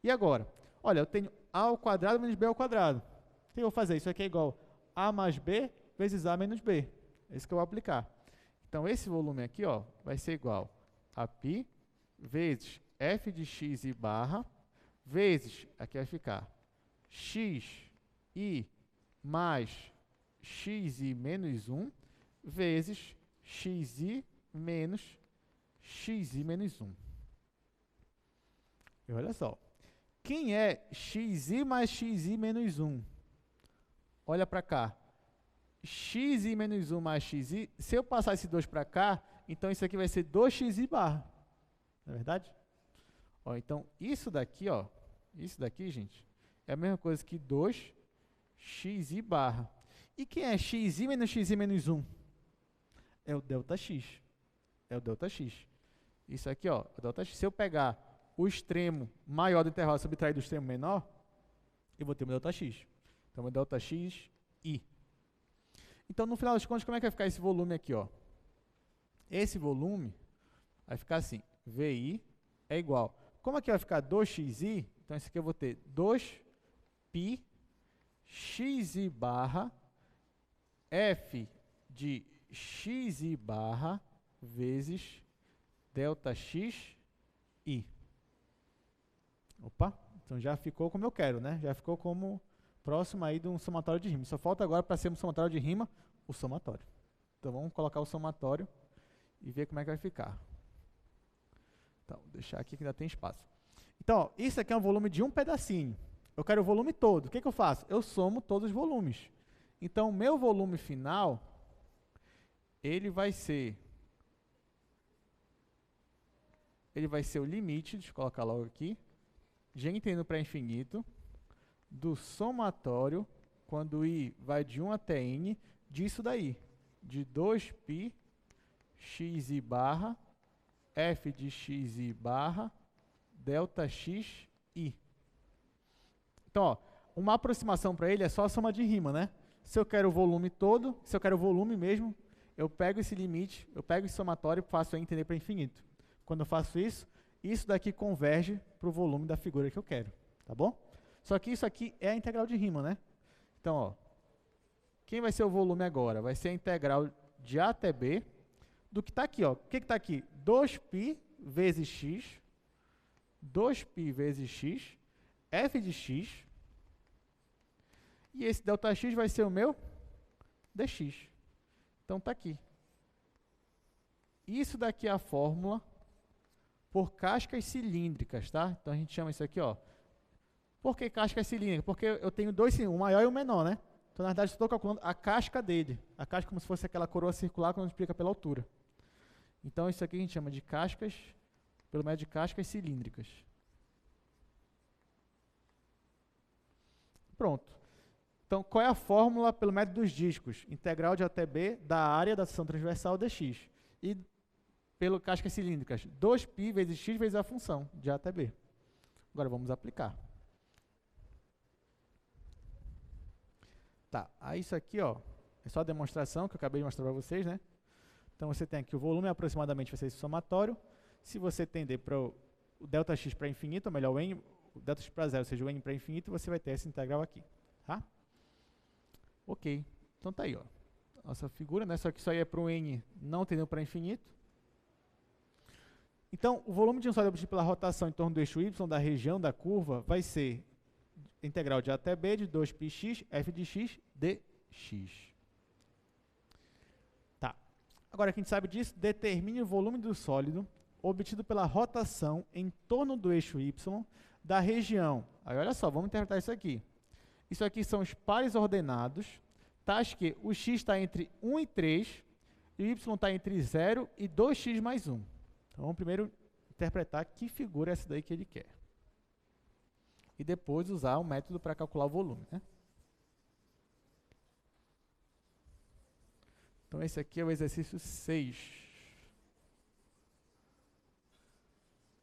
E agora? Olha, eu tenho a ao quadrado menos b ao quadrado. O que eu vou fazer? Isso aqui é igual a mais b vezes a menos b. É isso que eu vou aplicar. Então, esse volume aqui ó, vai ser igual a π vezes f de x e barra, vezes, aqui vai ficar x i mais xi menos 1, vezes xi menos xi menos 1. E olha só, quem é xi mais xi menos 1? Olha para cá. Xi menos 1 mais xi, se eu passar esse 2 para cá, então isso aqui vai ser 2xi barra. Não é verdade? Ó, então, isso daqui, gente, é a mesma coisa que 2xi barra. E quem é xi menos 1? É o ΔX. É o ΔX. Isso aqui, ó, o ΔX. Se eu pegar o extremo maior do intervalo e subtrair do extremo menor, eu vou ter meu ΔX. Então, meu ΔXi. Então, no final das contas, como é que vai ficar esse volume aqui, ó? Esse volume vai ficar assim, VI é igual. Como aqui vai ficar 2xi, então isso aqui eu vou ter 2π xi barra f de xi barra vezes ΔXi. Opa, então já ficou como eu quero, né? Já ficou como próximo aí de um somatório de rima. Só falta agora, para ser um somatório de rima, o somatório. Então vamos colocar o somatório e ver como é que vai ficar. Então, vou deixar aqui que ainda tem espaço. Então, ó, isso aqui é um volume de um pedacinho. Eu quero o volume todo. O que eu faço? Eu somo todos os volumes. Então, o meu volume final, ele vai ser o limite, deixa eu colocar logo aqui, g tendendo para infinito, do somatório, quando i vai de 1 até n, disso daí, de 2π xi barra f de xi barra ΔXi. Então, ó, uma aproximação para ele é só a soma de rima, né? Se eu quero o volume todo, se eu quero o volume mesmo, eu pego esse limite, eu pego esse somatório e faço n tender para infinito. Quando eu faço isso, isso daqui converge para o volume da figura que eu quero, tá bom? Só que isso aqui é a integral de rima, né? Então, ó, quem vai ser o volume agora? Vai ser a integral de a até b do que está aqui, ó. O que está aqui? 2π vezes x, 2π vezes x, f de x, e esse ΔX vai ser o meu dx. Então, está aqui. Isso daqui é a fórmula por cascas cilíndricas, tá? Então, a gente chama isso aqui, ó. Por que casca cilíndrica? Porque eu tenho dois cilindros, o maior e o menor, né? Então, na verdade, eu estou calculando a casca dele. A casca como se fosse aquela coroa circular quando explica pela altura. Então, isso aqui a gente chama de cascas, pelo método de cascas cilíndricas. Pronto. Então, qual é a fórmula pelo método dos discos? Integral de a até b da área da seção transversal dx. E pelo cascas cilíndricas, 2π vezes x vezes a função de a até b. Agora, vamos aplicar. Tá, aí isso aqui, ó, é só a demonstração que eu acabei de mostrar para vocês, né? Então, você tem aqui o volume aproximadamente vai ser esse somatório. Se você tender para o ΔX para infinito, ou melhor, o n, o ΔX para zero, ou seja, o n para infinito, você vai ter essa integral aqui, tá? Ok, então tá aí, ó, nossa figura, né? Só que isso aí é para o n não tendendo para infinito. Então, o volume de um sólido obtido pela rotação em torno do eixo y da região da curva vai ser integral de a até b de 2πx, f de x, dx. Tá. Agora que a gente sabe disso, determine o volume do sólido obtido pela rotação em torno do eixo y da região. Aí, olha só, vamos interpretar isso aqui. Isso aqui são os pares ordenados, tais que o x está entre 1 e 3, e o y está entre 0 e 2x mais 1. Então, vamos primeiro interpretar que figura é essa daí que ele quer. E depois usar o método para calcular o volume, né? Então, esse aqui é o exercício 6.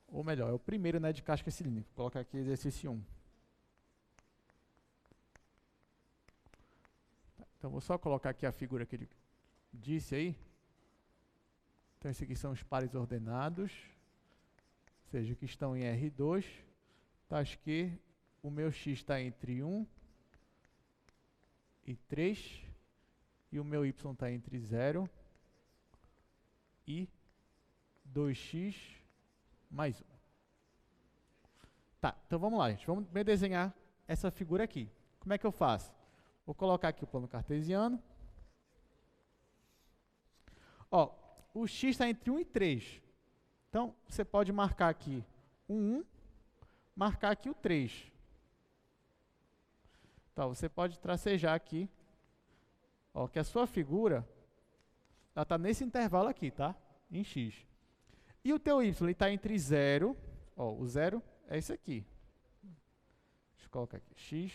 Ou melhor, é o primeiro, né, de casca cilíndrica. Vou colocar aqui exercício 1. Então, vou só colocar aqui a figura que ele disse aí. Então, esses aqui são os pares ordenados, ou seja, que estão em R2, tais que o meu x está entre 1 e 3, e o meu y está entre 0 e 2x mais 1. Tá, então vamos lá, gente. Vamos desenhar essa figura aqui. Como é que eu faço? Vou colocar aqui o plano cartesiano. Ó, o x está entre 1 e 3. Então, você pode marcar aqui o 1, marcar aqui o 3. Então, você pode tracejar aqui, ó, que a sua figura está nesse intervalo aqui, tá? Em x. E o teu y está entre 0, ó, o 0 é esse aqui. Deixa eu colocar aqui, x,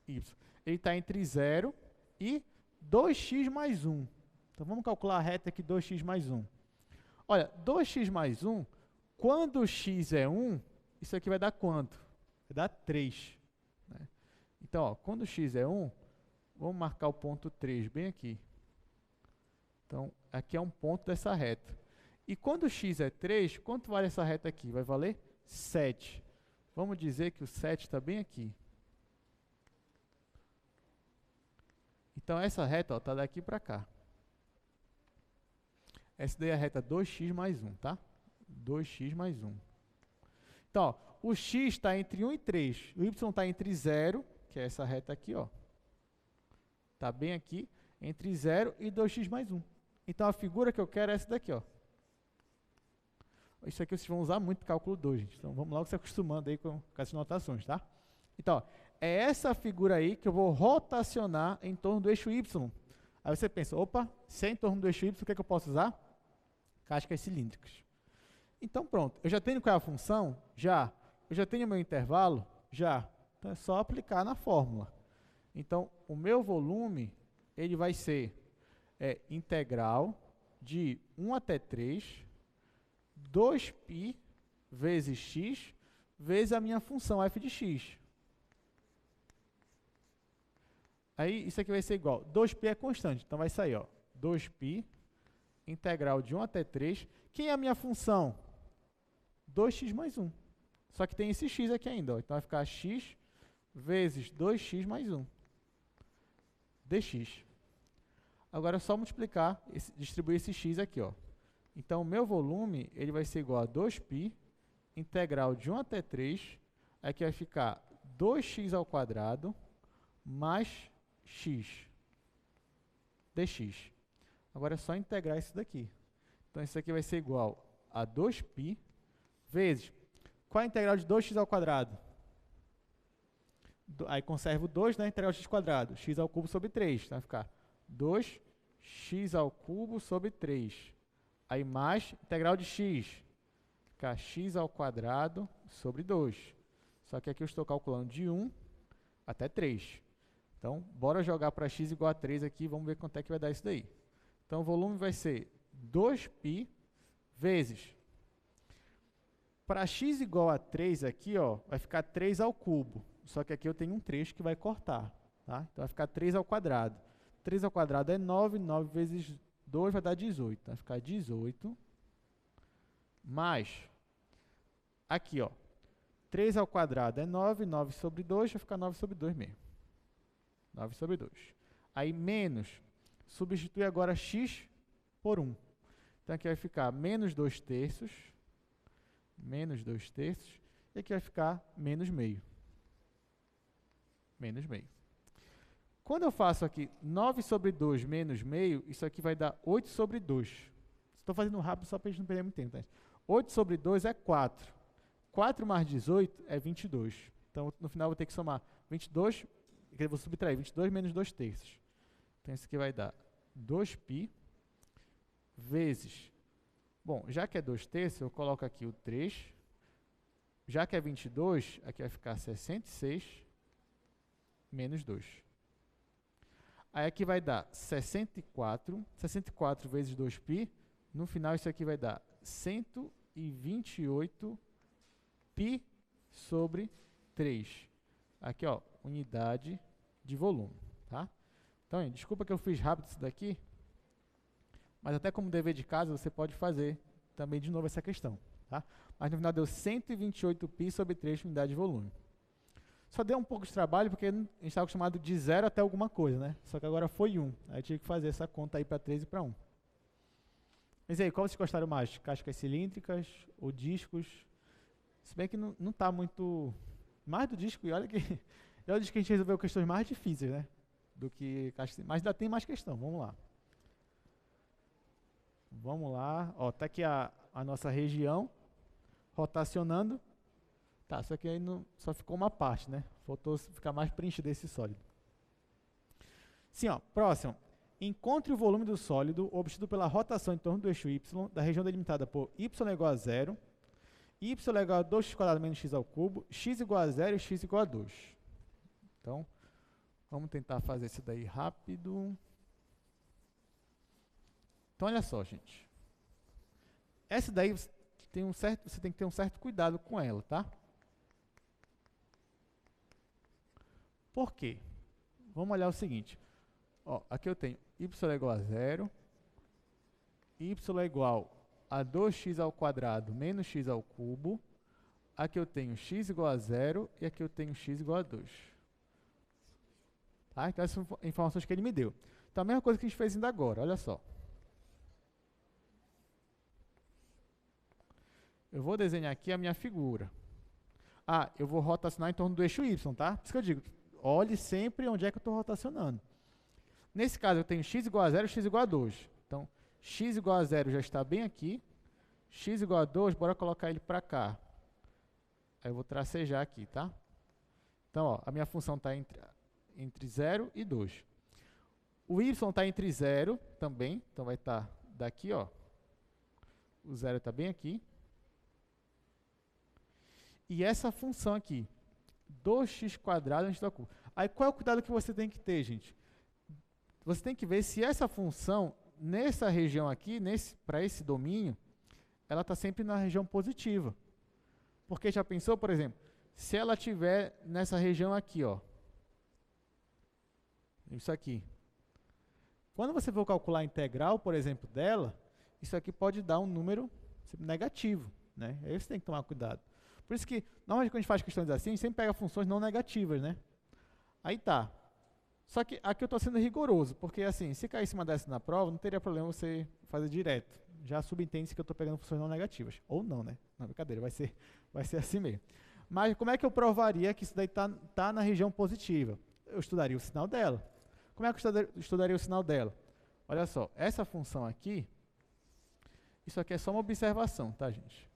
y. Ele está entre 0 e 2x mais 1. Então, vamos calcular a reta aqui, 2x mais 1. Olha, 2x mais 1, quando x é 1, isso aqui vai dar quanto? Vai dar 3. Né? Então, ó, quando x é 1, vamos marcar o ponto 3 bem aqui. Então, aqui é um ponto dessa reta. E quando x é 3, quanto vale essa reta aqui? Vai valer 7. Vamos dizer que o 7 está bem aqui. Então, essa reta está daqui para cá. Essa daí é a reta 2x mais 1, tá? 2x mais 1. Então, ó, o x está entre 1 e 3. O y está entre 0, que é essa reta aqui, ó. Está bem aqui, entre 0 e 2x mais 1. Então, a figura que eu quero é essa daqui, ó. Isso aqui vocês vão usar muito cálculo 2, gente. Então, vamos logo se acostumando aí com essas notações, tá? Então, ó, é essa figura aí que eu vou rotacionar em torno do eixo y. Aí você pensa, opa, se é em torno do eixo y, o que é que eu posso usar? Cascas cilíndricas. Então, pronto. Eu já tenho qual é a função? Já. Eu já tenho o meu intervalo? Já. Então, é só aplicar na fórmula. Então, o meu volume, ele vai ser integral de 1 até 3, 2π vezes x, vezes a minha função f de x. Aí, isso aqui vai ser igual. 2π é constante, então vai sair, ó, 2π, integral de 1 até 3. Quem é a minha função? 2x mais 1. Só que tem esse x aqui ainda, ó, então vai ficar x vezes 2x mais 1. dx. Agora é só multiplicar, distribuir esse x aqui, ó. Então, o meu volume, ele vai ser igual a 2π, integral de 1 até 3, aqui vai ficar 2x ao quadrado, mais x, dx. Agora é só integrar isso daqui. Então, isso aqui vai ser igual a 2π, vezes, qual é a integral de 2x ao quadrado? Aí, conservo 2, né? Integral de x quadrado, x ao cubo sobre 3. Então, vai ficar 2x ao cubo sobre 3. Aí, mais integral de x, ficar x ao quadrado sobre 2. Só que aqui eu estou calculando de 1 até 3. Então, bora jogar para x igual a 3 aqui, vamos ver quanto é que vai dar isso daí. Então, o volume vai ser 2π vezes, para x igual a 3 aqui, ó, vai ficar 3 ao cubo. Só que aqui eu tenho um trecho que vai cortar, tá? Então, vai ficar 3 ao quadrado. 3 ao quadrado é 9, 9 vezes 2 vai dar 18. Então, vai ficar 18 mais, aqui, ó, 3 ao quadrado é 9, 9 sobre 2, vai ficar 9 sobre 2 mesmo. 9 sobre 2. Aí, menos, substitui agora x por 1. Então, aqui vai ficar menos 2 terços, e aqui vai ficar menos meio. Menos meio. Quando eu faço aqui 9 sobre 2 menos meio, isso aqui vai dar 8 sobre 2. Estou fazendo rápido só para a gente não perder muito tempo. Tá? 8 sobre 2 é 4. 4 mais 18 é 22. Então, no final, eu vou ter que somar 22, eu vou subtrair 22 menos 2 terços. Então, isso aqui vai dar 2π vezes... Bom, já que é 2 terços, eu coloco aqui o 3. Já que é 22, aqui vai ficar 66 menos 2. Aí aqui vai dar 64. 64 vezes 2π. No final, isso aqui vai dar 128 π sobre 3. Aqui, ó, unidade de volume, tá? Então, desculpa que eu fiz rápido isso daqui, Mas até como dever de casa, você pode fazer também de novo essa questão. Tá? Mas no final deu 128 π sobre 3 unidade de volume. Só deu um pouco de trabalho, porque a gente estava acostumado de 0 até alguma coisa, né? Só que agora foi 1. Aí eu tive que fazer essa conta aí para 3 e para 1. Mas e aí, qual vocês gostaram mais? Cascas cilíndricas ou discos? Se bem que não está muito... Mais do disco, e olha que a gente resolveu questões mais difíceis, né? Do que cascas, mas ainda tem mais questão, vamos lá. Vamos lá, ó, tá aqui a nossa região rotacionando. Tá, só que aí só ficou uma parte, né? Faltou ficar mais preenchido esse sólido. Sim, ó, próximo. Encontre o volume do sólido obtido pela rotação em torno do eixo y, da região delimitada por y igual a 0, y igual a 2x² menos x ao cubo, x igual a 0 e x igual a 2. Então, vamos tentar fazer isso daí rápido. Então, olha só, gente. Essa daí você tem que ter um certo cuidado com ela, tá? Por quê? Vamos olhar o seguinte. Ó, aqui eu tenho y igual a 0, y igual a 2x² menos x ao cubo. Aqui eu tenho x igual a 0 e aqui eu tenho x igual a 2. Tá? Então, essas são informações que ele me deu. Então, a mesma coisa que a gente fez ainda agora, olha só. Eu vou desenhar aqui a minha figura. Ah, eu vou rotacionar em torno do eixo y, tá? Por isso que eu digo, olhe sempre onde é que eu estou rotacionando. Nesse caso, eu tenho x igual a 0 e x igual a 2. Então, x igual a 0 já está bem aqui. X igual a 2, bora colocar ele para cá. Aí eu vou tracejar aqui, tá? Então, ó, a minha função está entre 0 e 2. O y está entre 0 também, então vai estar daqui, ó. O 0 está bem aqui. E essa função aqui, 2x² antes do cubo. Aí qual é o cuidado que você tem que ter, gente? Você tem que ver se essa função, nessa região aqui, para esse domínio, ela está sempre na região positiva. Porque já pensou, por exemplo, se ela estiver nessa região aqui, ó. Isso aqui. Quando você for calcular a integral, por exemplo, dela, isso aqui pode dar um número negativo, né? Aí você tem que tomar cuidado. Por isso que, normalmente, quando a gente faz questões assim, a gente sempre pega funções não negativas, né? Aí tá. Só que aqui eu estou sendo rigoroso, porque assim, se cair em cima dessa na prova, não teria problema você fazer direto. Já subentende-se que eu estou pegando funções não negativas. Ou não, né? Não, brincadeira, vai ser assim mesmo. Mas como é que eu provaria que isso daí tá na região positiva? Eu estudaria o sinal dela. Como é que eu estudaria o sinal dela? Olha só, essa função aqui, isso aqui é só uma observação, tá, gente?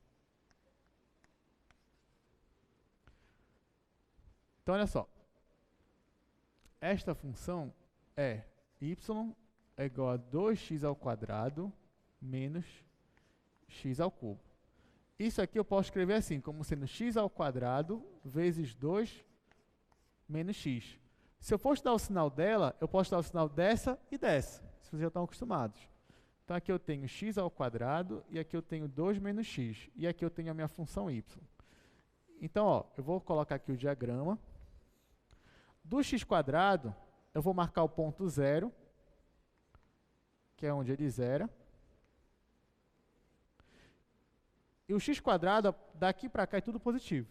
Então, olha só. Esta função é y é igual a 2x² menos x ao cubo. Isso aqui eu posso escrever assim, como sendo x² vezes 2 menos x. Se eu for estudar o sinal dela, eu posso estudar o sinal dessa e dessa, se vocês já estão acostumados. Então, aqui eu tenho x² e aqui eu tenho 2 menos x. E aqui eu tenho a minha função y. Então, ó, eu vou colocar aqui o diagrama. Do x², eu vou marcar o ponto 0, que é onde ele zera. E o x², daqui para cá, é tudo positivo.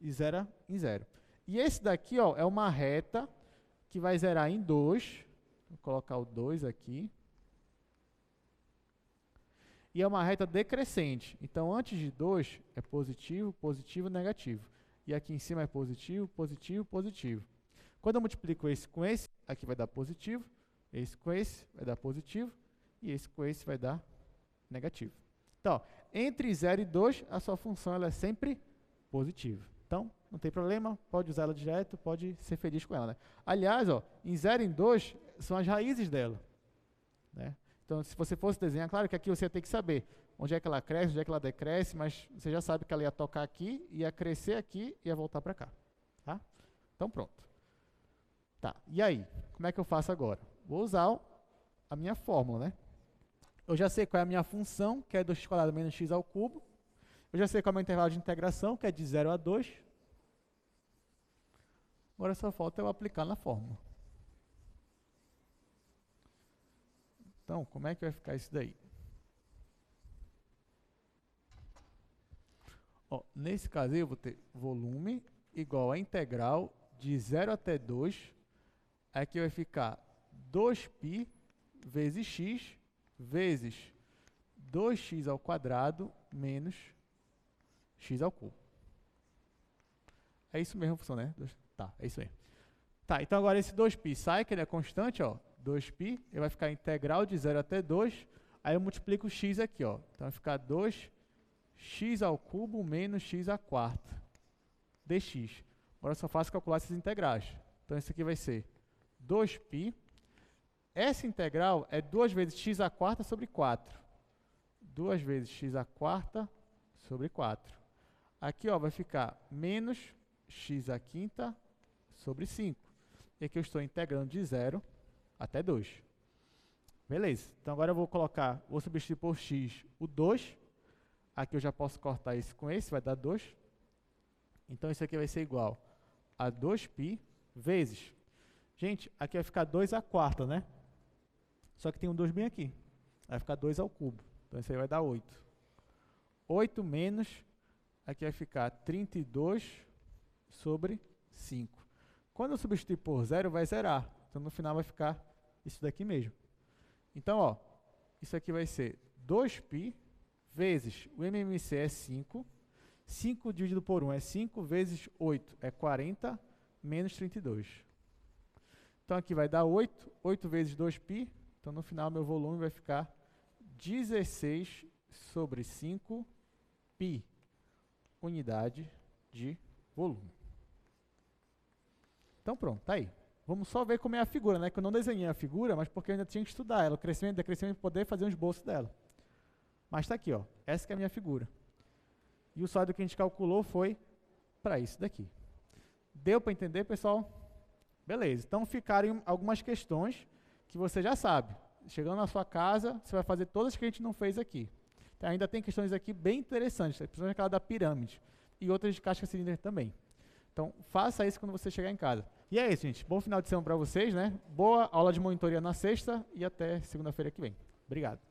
E zera em 0. E esse daqui, ó, é uma reta que vai zerar em 2. Vou colocar o 2 aqui. E é uma reta decrescente. Então, antes de 2, é positivo, positivo, negativo. E aqui em cima é positivo, positivo, positivo. Quando eu multiplico esse com esse, aqui vai dar positivo, esse com esse vai dar positivo, e esse com esse vai dar negativo. Então, ó, entre 0 e 2, a sua função ela é sempre positiva. Então, não tem problema, pode usar ela direto, pode ser feliz com ela. Né? Aliás, ó, em 0 e em 2 são as raízes dela. Né? Então, se você fosse desenhar, claro que aqui você ia ter que saber onde é que ela cresce, onde é que ela decresce, mas você já sabe que ela ia tocar aqui, ia crescer aqui e ia voltar para cá. Tá? Então, pronto. Tá, e aí? Como é que eu faço agora? Vou usar a minha fórmula, né? Eu já sei qual é a minha função, que é 2x² menos x ao cubo. Eu já sei qual é o meu intervalo de integração, que é de 0 a 2. Agora só falta eu aplicar na fórmula. Então, como é que vai ficar isso daí? Ó, nesse caso aí, eu vou ter volume igual a integral de 0 até 2. Aqui vai ficar 2π vezes x vezes 2x ao quadrado menos x ao cubo. É isso mesmo a função, né? Tá, é isso aí. Tá, então agora esse 2π sai, que ele é constante, ó. 2π, ele vai ficar integral de 0 até 2. Aí eu multiplico o x aqui, ó. Então vai ficar 2x ao cubo menos x à quarta dx. Agora eu só faço calcular essas integrais. Então isso aqui vai ser 2π. Essa integral é 2 vezes x à quarta sobre 4. 2 vezes x à quarta sobre 4. Aqui, ó, vai ficar menos x à quinta sobre 5. E aqui eu estou integrando de 0 até 2. Beleza. Então agora eu vou substituir por x o 2. Aqui eu já posso cortar esse com esse, vai dar 2. Então isso aqui vai ser igual a 2π vezes. Gente, aqui vai ficar 2 à quarta, né? Só que tem um 2 bem aqui. Vai ficar 2 ao cubo. Então isso aí vai dar 8. 8 menos, aqui vai ficar 32 sobre 5. Quando eu substituir por 0, vai zerar. Então no final vai ficar isso daqui mesmo. Então, ó, isso aqui vai ser 2π vezes, o MMC é 5. 5 dividido por 1 é 5, vezes 8 é 40, menos 32. Então aqui vai dar 8, 8 vezes 2π. Então no final meu volume vai ficar 16 sobre 5π, unidade de volume. Então pronto, tá aí. Vamos só ver como é a figura, né? Que eu não desenhei a figura, mas porque eu ainda tinha que estudar ela, o crescimento e decrescimento, para poder fazer um esboço dela. Mas está aqui, ó. Essa que é a minha figura. E o sólido que a gente calculou foi para isso daqui. Deu para entender, pessoal? Beleza. Então ficaram algumas questões que você já sabe. Chegando na sua casa, você vai fazer todas que a gente não fez aqui. Então, ainda tem questões aqui bem interessantes, principalmente aquela da pirâmide. E outras de caixa cilíndrica também. Então, faça isso quando você chegar em casa. E é isso, gente. Bom final de semana para vocês, né? Boa aula de monitoria na sexta e até segunda-feira que vem. Obrigado.